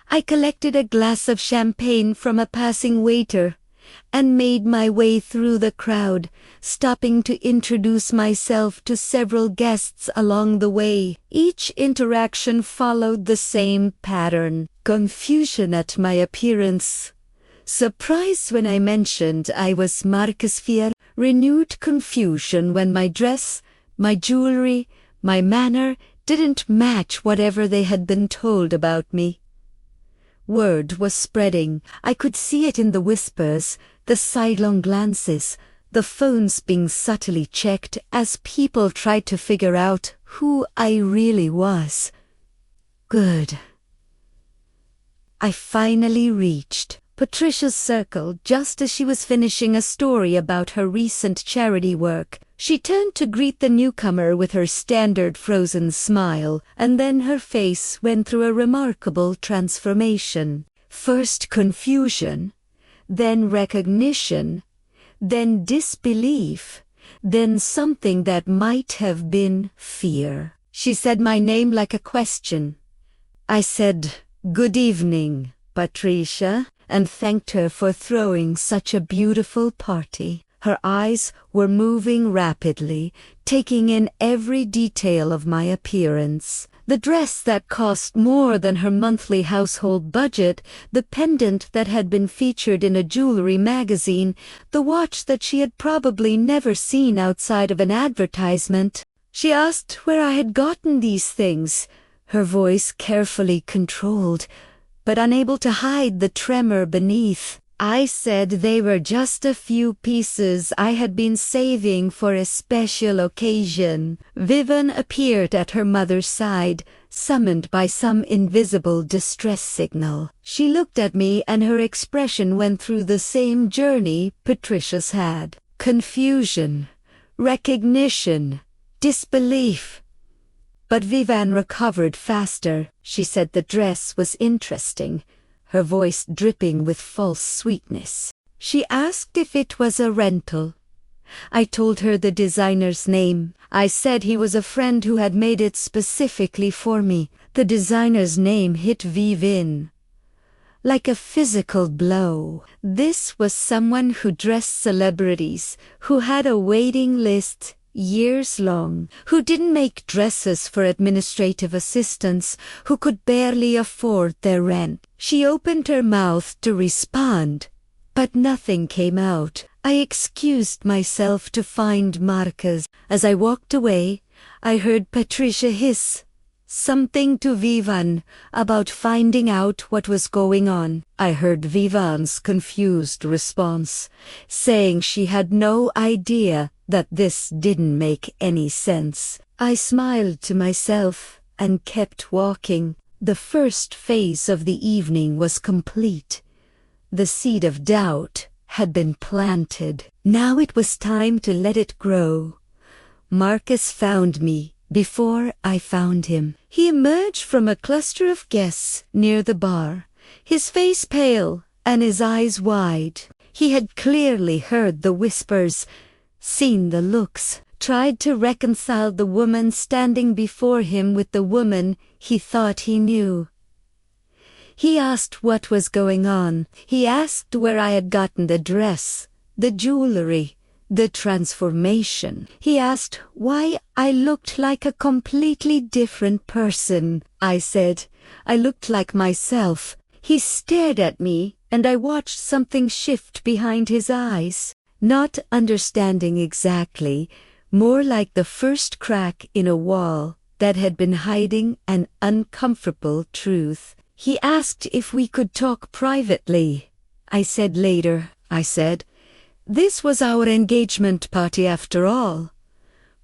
I collected a glass of champagne from a passing waiter and made my way through the crowd, stopping to introduce myself to several guests along the way. Each interaction followed the same pattern: confusion at my appearance, surprise when I mentioned I was Marcus Fier, renewed confusion when my dress, my jewelry, my manner didn't match whatever they had been told about me. Word was spreading. I could see it in the whispers, the sidelong glances, the phones being subtly checked as people tried to figure out who I really was. Good. I finally reached Patricia's circle just as she was finishing a story about her recent charity work. She turned to greet the newcomer with her standard frozen smile, and then her face went through a remarkable transformation. First confusion, then recognition, then disbelief, then something that might have been fear. She said my name like a question. I said, "Good evening, Patricia," and thanked her for throwing such a beautiful party. Her eyes were moving rapidly, taking in every detail of my appearance. The dress that cost more than her monthly household budget, the pendant that had been featured in a jewelry magazine, the watch that she had probably never seen outside of an advertisement. She asked where I had gotten these things, her voice carefully controlled, but unable to hide the tremor beneath. I said they were just a few pieces I had been saving for a special occasion. Vivian appeared at her mother's side, summoned by some invisible distress signal. She looked at me and her expression went through the same journey Patricia's had. Confusion, recognition, disbelief. But Vivian recovered faster. She said the dress was interesting, her voice dripping with false sweetness. She asked if it was a rental. I told her the designer's name. I said he was a friend who had made it specifically for me. The designer's name hit Vivian like a physical blow. This was someone who dressed celebrities, who had a waiting list years long, who didn't make dresses for administrative assistants, who could barely afford their rent. She opened her mouth to respond, but nothing came out. I excused myself to find Marcus. As I walked away, I heard Patricia hiss something to Vivian about finding out what was going on. I heard Vivian's confused response, saying she had no idea that this didn't make any sense. I smiled to myself and kept walking. The first phase of the evening was complete. The seed of doubt had been planted. Now it was time to let it grow. Marcus found me before I found him. He emerged from a cluster of guests near the bar, his face pale and his eyes wide. He had clearly heard the whispers, seen the looks, tried to reconcile the woman standing before him with the woman he thought he knew. He asked what was going on. He asked where I had gotten the dress, the jewelry, the transformation. He asked why I looked like a completely different person. I said I looked like myself. He stared at me, and I watched something shift behind his eyes. Not understanding exactly, more like the first crack in a wall that had been hiding an uncomfortable truth. He asked if we could talk privately. I said later. This was our engagement party after all.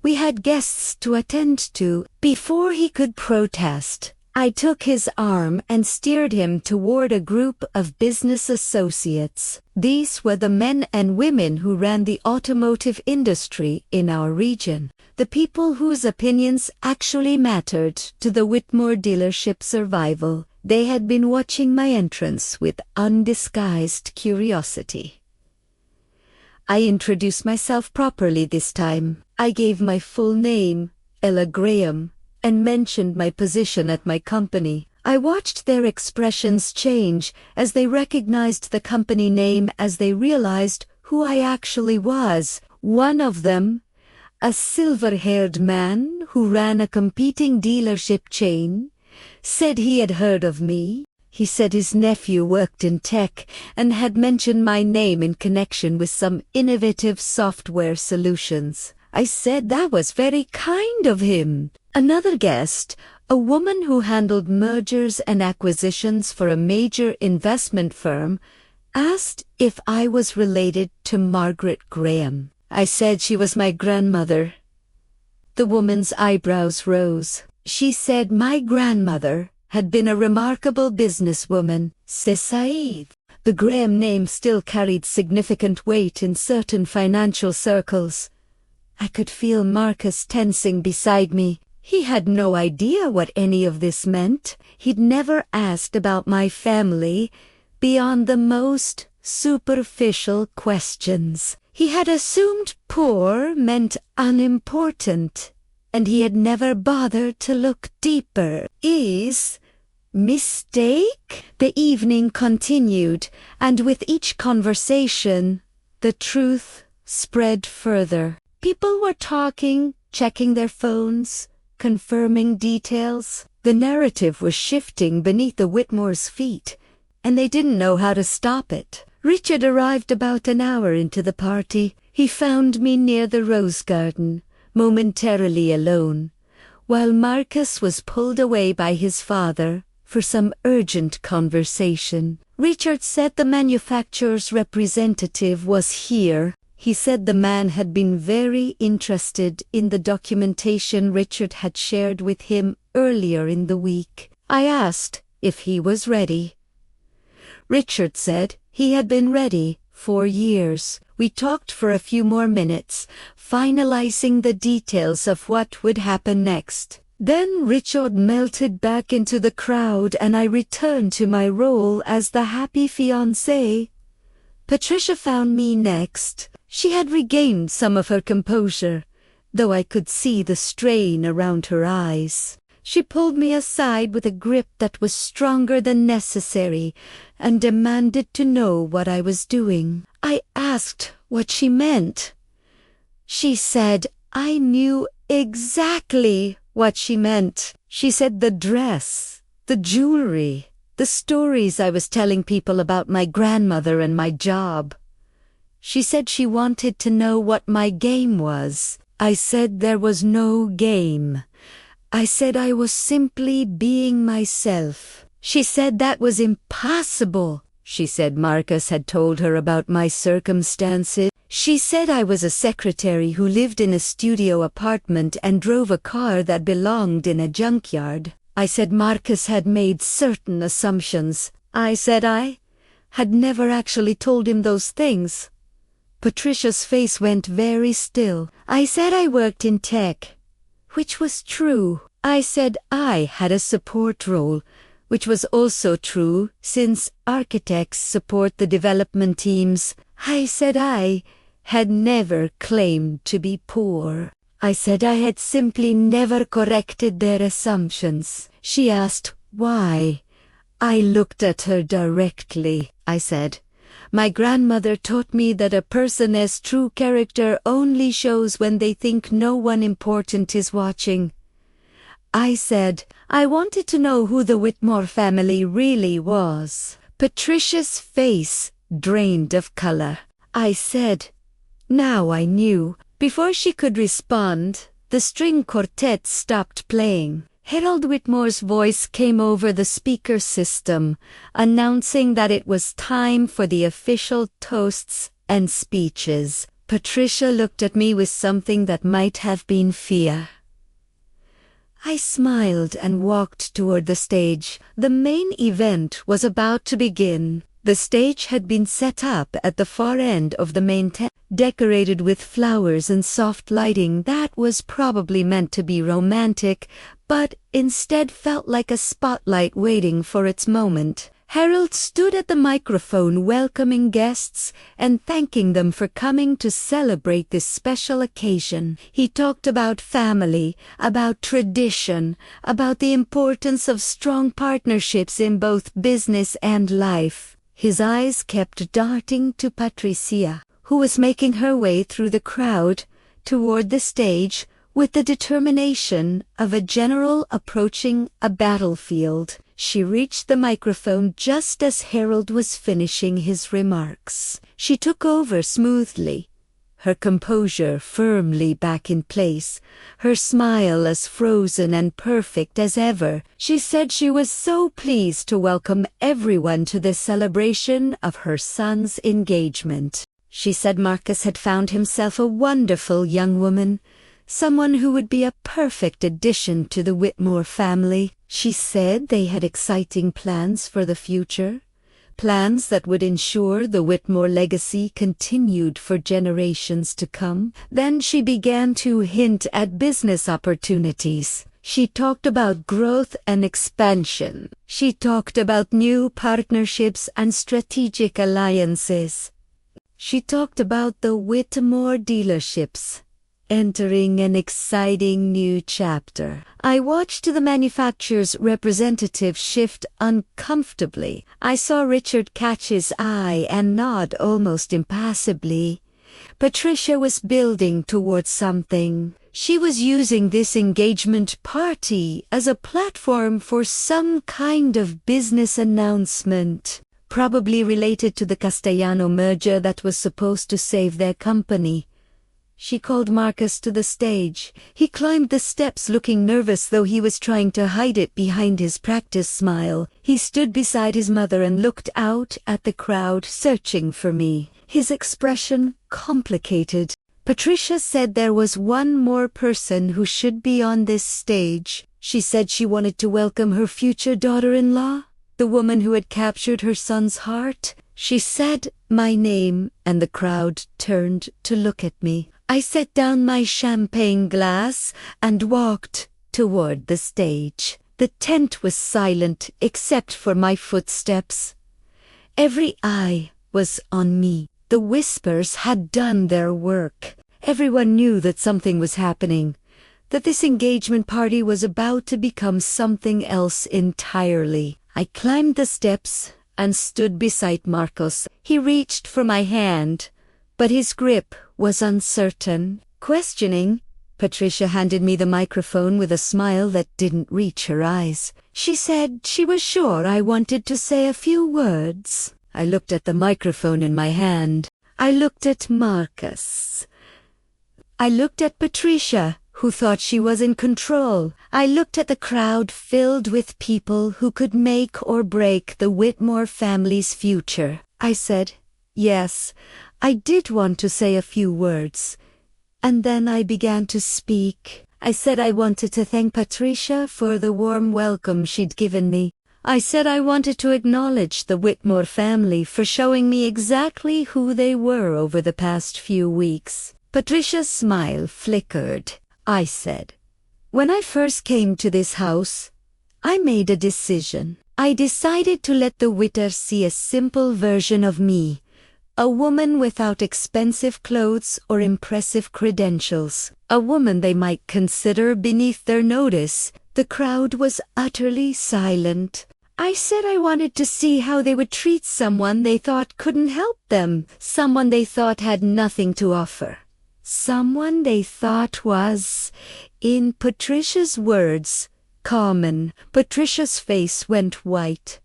We had guests to attend to. Before he could protest, I took his arm and steered him toward a group of business associates. These were the men and women who ran the automotive industry in our region, the people whose opinions actually mattered to the Whitmore dealership survival. They had been watching my entrance with undisguised curiosity. I introduced myself properly this time. I gave my full name, Ella Graham, and mentioned my position at my company. I watched their expressions change as they recognized the company name, as they realized who I actually was. One of them, a silver-haired man who ran a competing dealership chain, said he had heard of me. He said his nephew worked in tech and had mentioned my name in connection with some innovative software solutions. I said that was very kind of him. Another guest, a woman who handled mergers and acquisitions for a major investment firm, asked if I was related to Margaret Graham. I said she was my grandmother. The woman's eyebrows rose. She said my grandmother had been a remarkable businesswoman, Said. The Graham name still carried significant weight in certain financial circles. I could feel Marcus tensing beside me. He had no idea what any of this meant. He'd never asked about my family beyond the most superficial questions. He had assumed poor meant unimportant, and he had never bothered to look deeper. Mistake? The evening continued, and with each conversation, the truth spread further. People were talking, checking their phones, confirming details. The narrative was shifting beneath the Whitmore's feet, and they didn't know how to stop it. Richard arrived about an hour into the party. He found me near the rose garden, momentarily alone, while Marcus was pulled away by his father for some urgent conversation. Richard said the manufacturer's representative was here. He said the man had been very interested in the documentation Richard had shared with him earlier in the week. I asked if he was ready. Richard said he had been ready for years. We talked for a few more minutes, finalizing the details of what would happen next. Then Richard melted back into the crowd and I returned to my role as the happy fiancé. Patricia found me next. She had regained some of her composure, though I could see the strain around her eyes. She pulled me aside with a grip that was stronger than necessary and demanded to know what I was doing. I asked what she meant. She said I knew exactly what she meant. She said the dress, the jewelry, the stories I was telling people about my grandmother and my job. She said she wanted to know what my game was. I said there was no game. I said I was simply being myself. She said that was impossible. She said Marcus had told her about my circumstances. She said I was a secretary who lived in a studio apartment and drove a car that belonged in a junkyard. I said Marcus had made certain assumptions. I said I had never actually told him those things. Patricia's face went very still. I said I worked in tech, which was true. I said I had a support role, which was also true since architects support the development teams. I said I had never claimed to be poor. I said I had simply never corrected their assumptions. She asked why. I looked at her directly. I said, my grandmother taught me that a person's true character only shows when they think no one important is watching. I said I wanted to know who the Whitmore family really was. Patricia's face drained of color. I said, now I knew. Before she could respond, the string quartet stopped playing. Harold Whitmore's voice came over the speaker system, announcing that it was time for the official toasts and speeches. Patricia looked at me with something that might have been fear. I smiled and walked toward the stage. The main event was about to begin. The stage had been set up at the far end of the main tent, decorated with flowers and soft lighting that was probably meant to be romantic, but instead felt like a spotlight waiting for its moment. Harold stood at the microphone welcoming guests and thanking them for coming to celebrate this special occasion. He talked about family, about tradition, about the importance of strong partnerships in both business and life. His eyes kept darting to Patricia, who was making her way through the crowd toward the stage with the determination of a general approaching a battlefield. She reached the microphone just as Harold was finishing his remarks. She took over smoothly, her composure firmly back in place, her smile as frozen and perfect as ever. She said she was so pleased to welcome everyone to the celebration of her son's engagement. She said Marcus had found himself a wonderful young woman, someone who would be a perfect addition to the Whitmore family. She said they had exciting plans for the future, plans that would ensure the Whitmore legacy continued for generations to come. Then she began to hint at business opportunities. She talked about growth and expansion. She talked about new partnerships and strategic alliances. She talked about the Whitmore dealerships entering an exciting new chapter. I watched the manufacturer's representative shift uncomfortably. I saw Richard catch his eye and nod almost impassibly. Patricia was building towards something. She was using this engagement party as a platform for some kind of business announcement, probably related to the Castellano merger that was supposed to save their company. She called Marcus to the stage. He climbed the steps looking nervous, though he was trying to hide it behind his practiced smile. He stood beside his mother and looked out at the crowd, searching for me, his expression complicated. Patricia said there was one more person who should be on this stage. She said she wanted to welcome her future daughter-in-law, the woman who had captured her son's heart. She said my name, and the crowd turned to look at me. I set down my champagne glass and walked toward the stage. The tent was silent except for my footsteps. Every eye was on me. The whispers had done their work. Everyone knew that something was happening, that this engagement party was about to become something else entirely. I climbed the steps and stood beside Marcos. He reached for my hand, but his grip was uncertain. Questioning, Patricia handed me the microphone with a smile that didn't reach her eyes. She said she was sure I wanted to say a few words. I looked at the microphone in my hand. I looked at Marcus. I looked at Patricia, who thought she was in control. I looked at the crowd filled with people who could make or break the Whitmore family's future. I said, yes, I did want to say a few words. And then I began to speak. I said I wanted to thank Patricia for the warm welcome she'd given me. I said I wanted to acknowledge the Whitmore family for showing me exactly who they were over the past few weeks. Patricia's smile flickered. I said, when I first came to this house, I made a decision. I decided to let the Whitters see a simple version of me, a woman without expensive clothes or impressive credentials, a woman they might consider beneath their notice. The crowd was utterly silent. I said I wanted to see how they would treat someone they thought couldn't help them, someone they thought had nothing to offer. Someone they thought was, in Patricia's words, common. Patricia's face went white.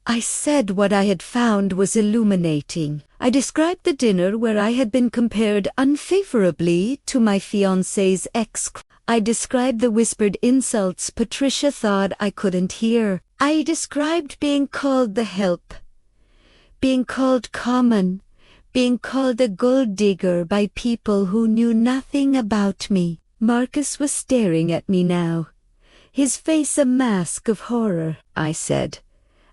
I said what I had found was illuminating. I described the dinner where I had been compared unfavorably to my fiancé's ex. I described the whispered insults Patricia thought I couldn't hear. I described being called the help, being called common, being called a gold digger by people who knew nothing about me. Marcus was staring at me now. his face a mask of horror, I said.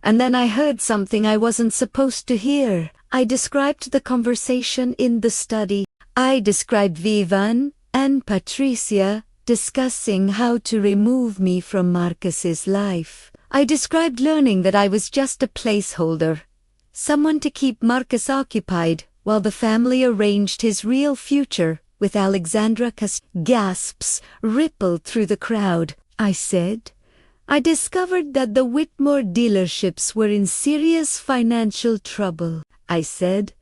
And then I heard something I wasn't supposed to hear. I described the conversation in the study. I described Vivan and Patricia discussing how to remove me from Marcus's life. I described learning that I was just a placeholder, someone to keep Marcus occupied while the family arranged his real future with Alexandra. Gasps rippled through the crowd. I said, I discovered that the Whitmore dealerships were in serious financial trouble. I said,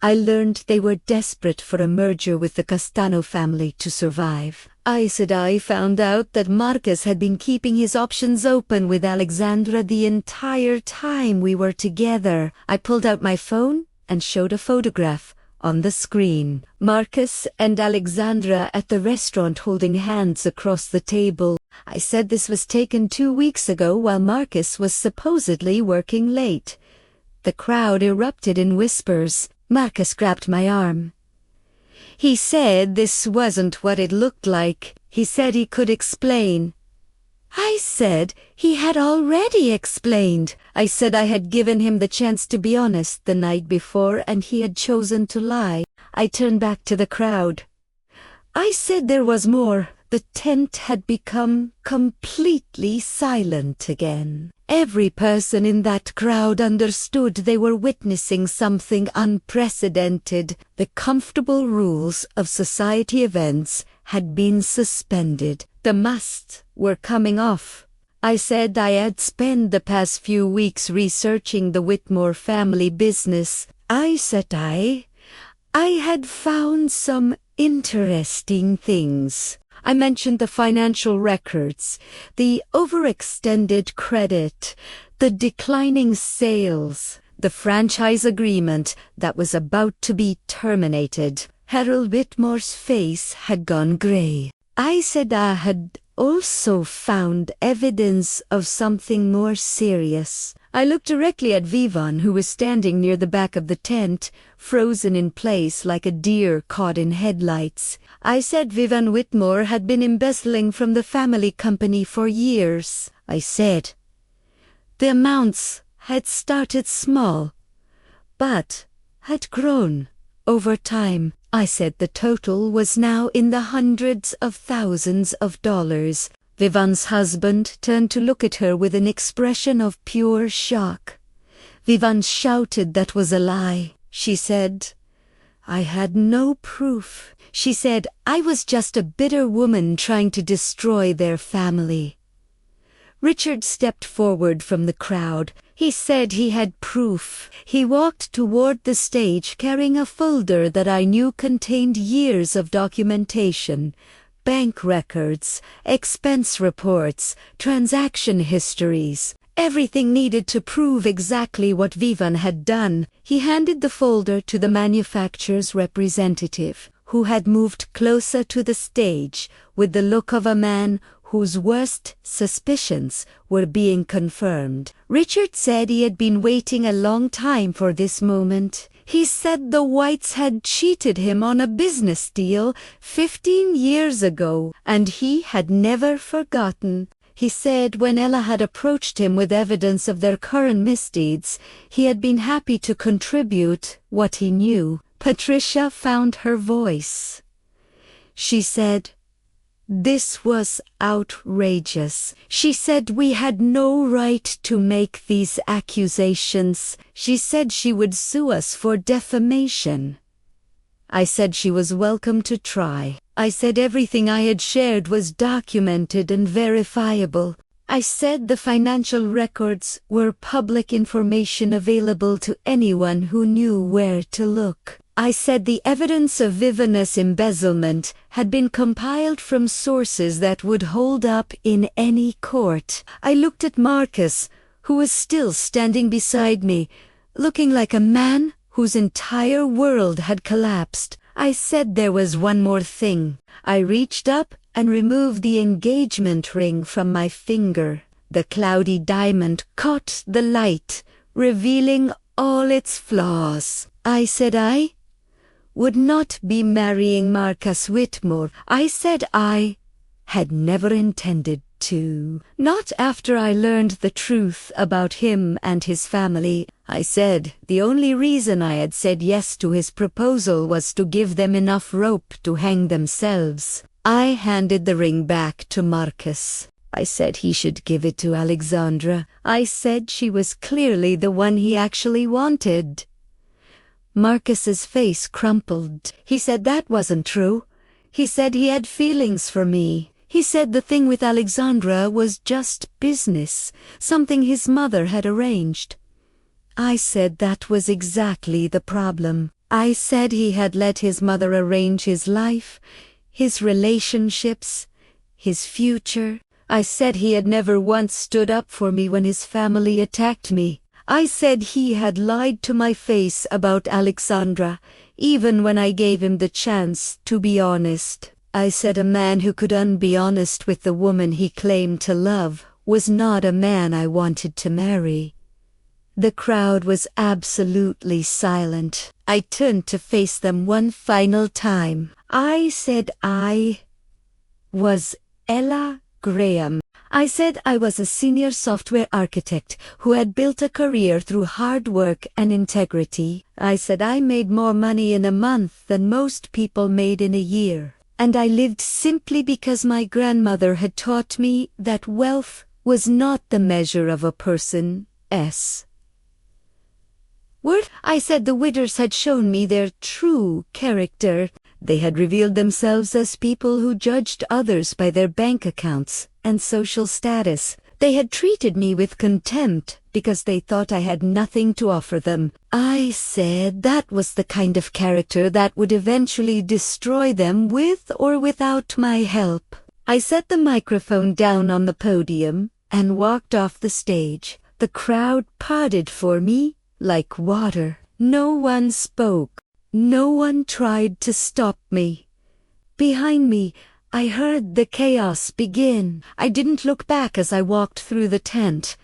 I learned they were desperate for a merger with the Castano family to survive. I said I found out that Marcus had been keeping his options open with Alexandra the entire time we were together. I pulled out my phone and showed a photograph on the screen. Marcus and Alexandra at the restaurant holding hands across the table. I said this was taken 2 weeks ago while Marcus was supposedly working late. The crowd erupted in whispers. Marcus grabbed my arm. He said this wasn't what it looked like. He said he could explain. I said he had already explained. I said I had given him the chance to be honest the night before and he had chosen to lie. I turned back to the crowd. I said there was more. The tent had become completely silent again. Every person in that crowd understood they were witnessing something unprecedented. The comfortable rules of society events had been suspended. The masks were coming off. I said I had spent the past few weeks researching the Whitmore family business. I said I had found some interesting things. I mentioned the financial records, the overextended credit, the declining sales, the franchise agreement that was about to be terminated. Harold Whitmore's face had gone grey. I said I had also found evidence of something more serious. I looked directly at Vivan, who was standing near the back of the tent, frozen in place like a deer caught in headlights. I said Vivan Whitmore had been embezzling from the family company for years. I said the amounts had started small, but had grown over time. I said the total was now in the hundreds of thousands of dollars. Vivan's husband turned to look at her with an expression of pure shock. Vivan shouted that was a lie. She said, I had no proof. She said, I was just a bitter woman trying to destroy their family. Richard stepped forward from the crowd. He said he had proof. He walked toward the stage carrying a folder that I knew contained years of documentation. Bank records, expense reports, transaction histories. Everything needed to prove exactly what Vivan had done. He handed the folder to the manufacturer's representative, who had moved closer to the stage with the look of a man whose worst suspicions were being confirmed. Richard said he had been waiting a long time for this moment. He said the Whites had cheated him on a business deal 15 years ago, and he had never forgotten. He said when Ella had approached him with evidence of their current misdeeds, he had been happy to contribute what he knew. Patricia found her voice. She said, this was outrageous. She said we had no right to make these accusations. She said she would sue us for defamation. I said she was welcome to try. I said everything I had shared was documented and verifiable. I said the financial records were public information available to anyone who knew where to look. I said the evidence of Vivan's embezzlement had been compiled from sources that would hold up in any court. I looked at Marcus, who was still standing beside me, looking like a man whose entire world had collapsed. I said there was one more thing. I reached up and removed the engagement ring from my finger. The cloudy diamond caught the light, revealing all its flaws. I said I would not be marrying Marcus Whitmore. I said I had never intended to. Not after I learned the truth about him and his family. I said the only reason I had said yes to his proposal was to give them enough rope to hang themselves. I handed the ring back to Marcus. I said he should give it to Alexandra. I said she was clearly the one he actually wanted. Marcus's face crumpled. He said that wasn't true. He said he had feelings for me. He said the thing with Alexandra was just business, something his mother had arranged. I said that was exactly the problem. I said he had let his mother arrange his life, his relationships, his future. I said he had never once stood up for me when his family attacked me. I said he had lied to my face about Alexandra, even when I gave him the chance to be honest. I said a man who couldn't be honest with the woman he claimed to love was not a man I wanted to marry. The crowd was absolutely silent. I turned to face them one final time. I said I was Ella Graham. I said I was a senior software architect who had built a career through hard work and integrity. I said I made more money in a month than most people made in a year. And I lived simply because my grandmother had taught me that wealth was not the measure of a person's worth. I said the Widders had shown me their true character. They had revealed themselves as people who judged others by their bank accounts and social status. They had treated me with contempt because they thought I had nothing to offer them. I said that was the kind of character that would eventually destroy them with or without my help. I set the microphone down on the podium and walked off the stage. The crowd parted for me like water. No one spoke. No one tried to stop me. Behind me, I heard the chaos begin. I didn't look back as I walked through the tent,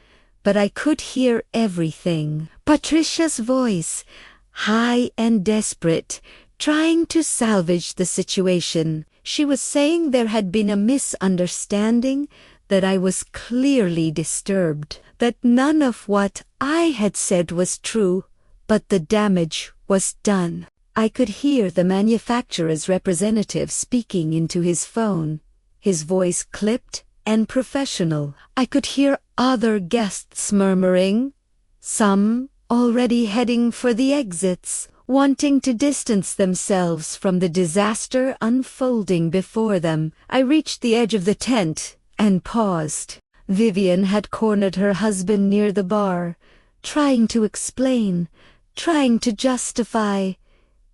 but I could hear everything. Patricia's voice, high and desperate, trying to salvage the situation. She was saying there had been a misunderstanding, that I was clearly disturbed, that none of what I had said was true, but the damage was done. I could hear the manufacturer's representative speaking into his phone, his voice clipped and professional. I could hear other guests murmuring, some already heading for the exits, wanting to distance themselves from the disaster unfolding before them. I reached the edge of the tent and paused. Vivian had cornered her husband near the bar, trying to explain, trying to justify.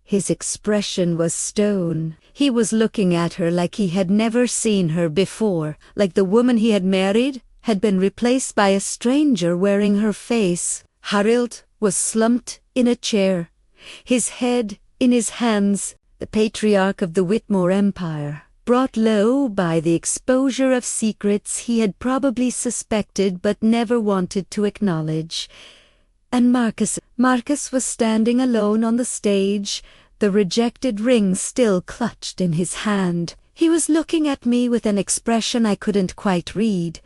His expression was stone. He was looking at her like he had never seen her before, like the woman he had married had been replaced by a stranger wearing her face. Harold was slumped in a chair, his head in his hands, the patriarch of the Whitmore Empire, brought low by the exposure of secrets he had probably suspected but never wanted to acknowledge. And Marcus was standing alone on the stage, the rejected ring still clutched in his hand. He was looking at me with an expression I couldn't quite read.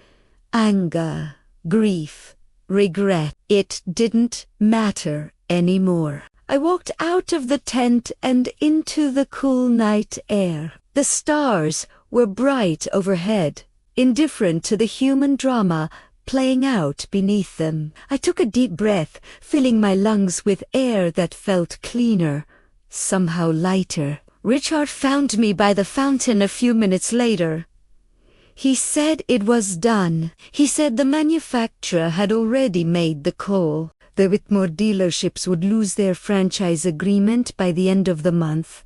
Anger, grief, regret. It didn't matter anymore. I walked out of the tent and into the cool night air. The stars were bright overhead, indifferent to the human drama playing out beneath them. I took a deep breath, filling my lungs with air that felt cleaner, somehow lighter. Richard found me by the fountain a few minutes later. He said it was done. He said the manufacturer had already made the call. The Whitmore dealerships would lose their franchise agreement by the end of the month.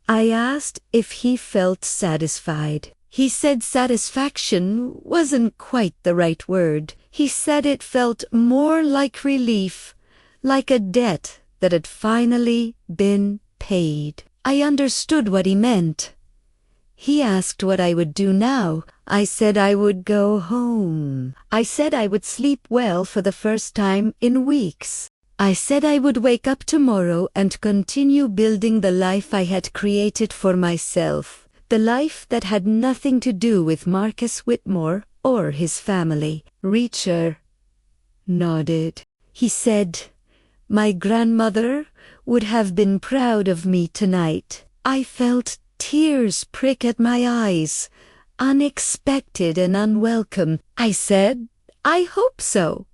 I asked if he felt satisfied. He said satisfaction wasn't quite the right word. He said it felt more like relief, like a debt that had finally been paid. I understood what he meant. He asked what I would do now. I said I would go home. I said I would sleep well for the first time in weeks. I said I would wake up tomorrow and continue building the life I had created for myself. The life that had nothing to do with Marcus Whitmore or his family. Reacher nodded. He said, "My grandmother would have been proud of me tonight." I felt tears prick at my eyes. Unexpected and unwelcome. I said, "I hope so."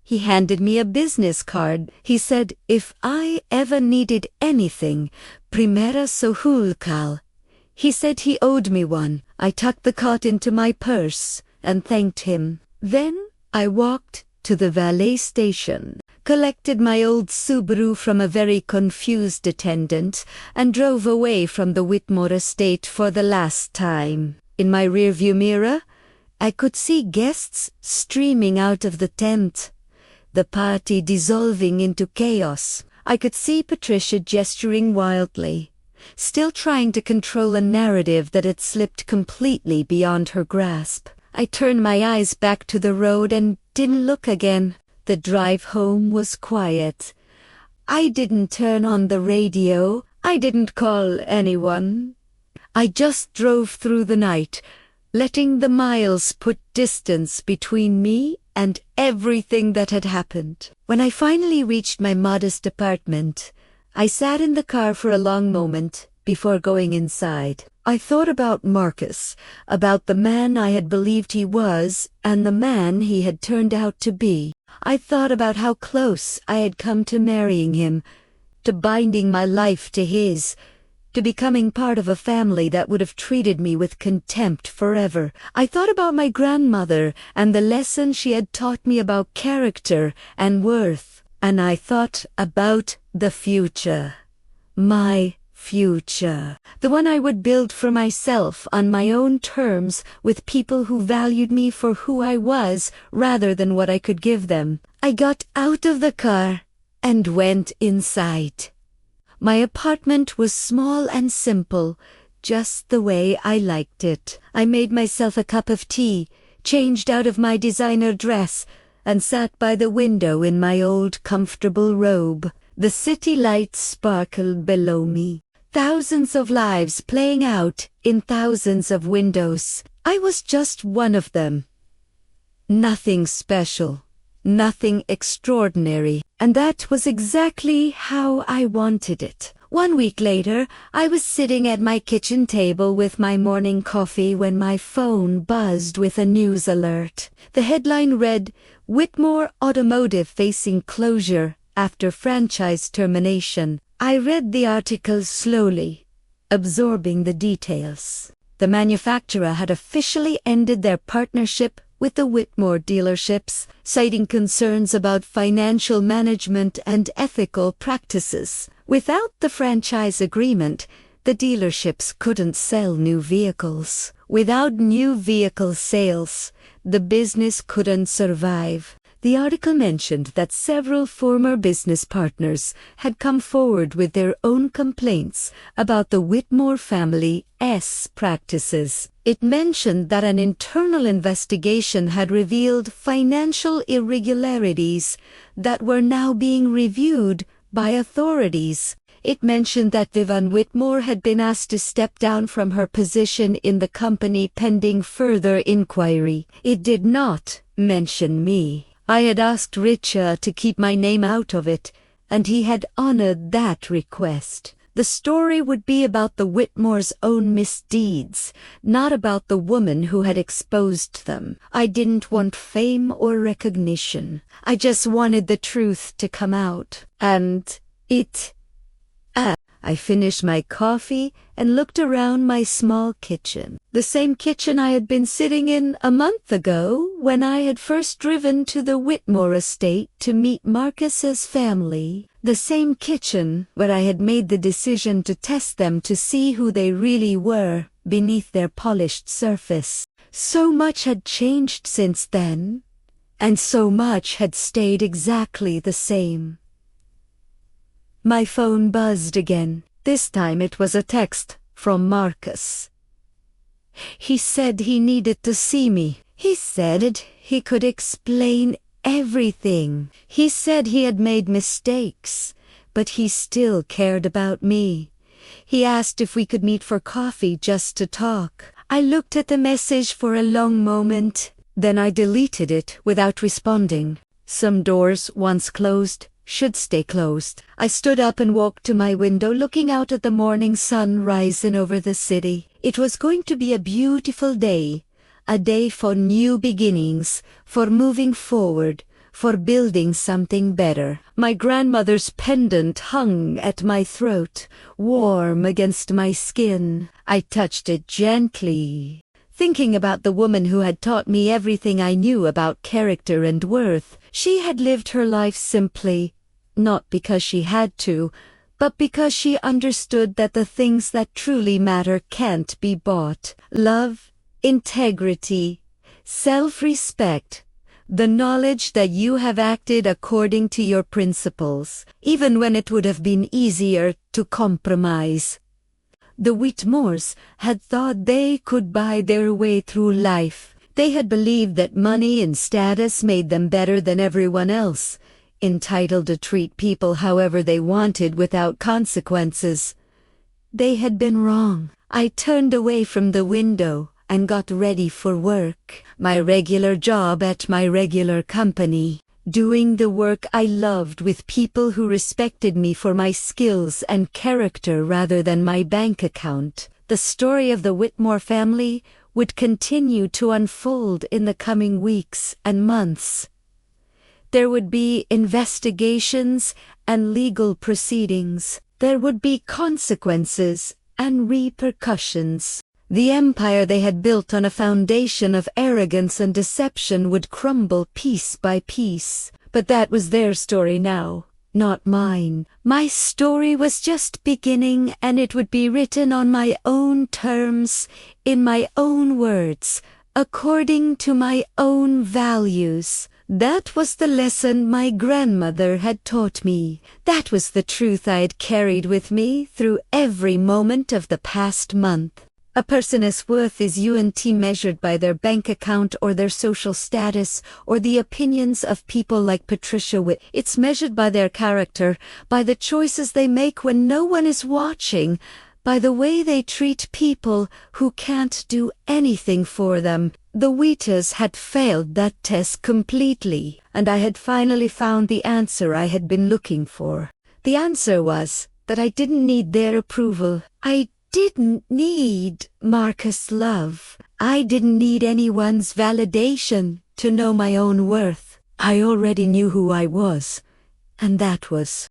He handed me a business card. He said if I ever needed anything, primera sohulkal. He said he owed me one. I tucked the card into my purse and thanked him. Then I walked to the valet station, collected my old Subaru from a very confused attendant, and drove away from the Whitmore estate for the last time. In my rearview mirror, I could see guests streaming out of the tent, the party dissolving into chaos. I could see Patricia gesturing wildly, still trying to control a narrative that had slipped completely beyond her grasp. I turned my eyes back to the road and didn't look again. The drive home was quiet. I didn't turn on the radio. I didn't call anyone. I just drove through the night, letting the miles put distance between me and everything that had happened. When I finally reached my modest apartment, I sat in the car for a long moment before going inside. I thought about Marcus, about the man I had believed he was and the man he had turned out to be. I thought about how close I had come to marrying him, to binding my life to his, to becoming part of a family that would have treated me with contempt forever. I thought about my grandmother and the lesson she had taught me about character and worth. And I thought about the future. My future. The one I would build for myself on my own terms with people who valued me for who I was rather than what I could give them. I got out of the car and went inside. My apartment was small and simple, just the way I liked it. I made myself a cup of tea, changed out of my designer dress, and sat by the window in my old comfortable robe. The city lights sparkled below me. Thousands of lives playing out in thousands of windows. I was just one of them. Nothing special. Nothing extraordinary. And that was exactly how I wanted it. 1 week later, I was sitting at my kitchen table with my morning coffee when my phone buzzed with a news alert. The headline read, "Whitmore Automotive facing closure after franchise termination." I read the article slowly, absorbing the details. The manufacturer had officially ended their partnership with the Whitmore dealerships, citing concerns about financial management and ethical practices. Without the franchise agreement, the dealerships couldn't sell new vehicles. Without new vehicle sales, the business couldn't survive. The article mentioned that several former business partners had come forward with their own complaints about the Whitmore family's practices. It mentioned that an internal investigation had revealed financial irregularities that were now being reviewed by authorities. It mentioned that Vivian Whitmore had been asked to step down from her position in the company pending further inquiry. It did not mention me. I had asked Richard to keep my name out of it, and he had honored that request. The story would be about the Whitmore's own misdeeds, not about the woman who had exposed them. I didn't want fame or recognition. I just wanted the truth to come out. And I finished my coffee and looked around my small kitchen. The same kitchen I had been sitting in a month ago when I had first driven to the Whitmore estate to meet Marcus's family. The same kitchen where I had made the decision to test them to see who they really were beneath their polished surface. So much had changed since then, and so much had stayed exactly the same. My phone buzzed again. This time it was a text from Marcus. He said he needed to see me. He said he could explain everything. He said he had made mistakes, but he still cared about me. He asked if we could meet for coffee just to talk. I looked at the message for a long moment. Then I deleted it without responding. Some doors, once closed, should stay closed. I stood up and walked to my window, looking out at the morning sun rising over the city. It was going to be a beautiful day. A day for new beginnings, for moving forward, for building something better. My grandmother's pendant hung at my throat, warm against my skin. I touched it gently, thinking about the woman who had taught me everything I knew about character and worth. She had lived her life simply, not because she had to, but because she understood that the things that truly matter can't be bought. Love, integrity, self-respect, the knowledge that you have acted according to your principles, even when it would have been easier to compromise. The Whitmores had thought they could buy their way through life. They had believed that money and status made them better than everyone else, entitled to treat people however they wanted without consequences. They had been wrong. I turned away from the window and got ready for work, my regular job at my regular company, doing the work I loved with people who respected me for my skills and character rather than my bank account. The story of the Whitmore family would continue to unfold in the coming weeks and months. There would be investigations and legal proceedings. There would be consequences and repercussions. The empire they had built on a foundation of arrogance and deception would crumble piece by piece. But that was their story now, not mine. My story was just beginning, and it would be written on my own terms, in my own words, according to my own values. That was the lesson my grandmother had taught me. That was the truth I had carried with me through every moment of the past month. A person's worth is not measured by their bank account or their social status or the opinions of people like Patricia Whitmore. It's measured by their character, by the choices they make when no one is watching, by the way they treat people who can't do anything for them. The Whitmores had failed that test completely, and I had finally found the answer I had been looking for. The answer was that I didn't need their approval. I didn't need Marcus' love. I didn't need anyone's validation to know my own worth. I already knew who I was, and that was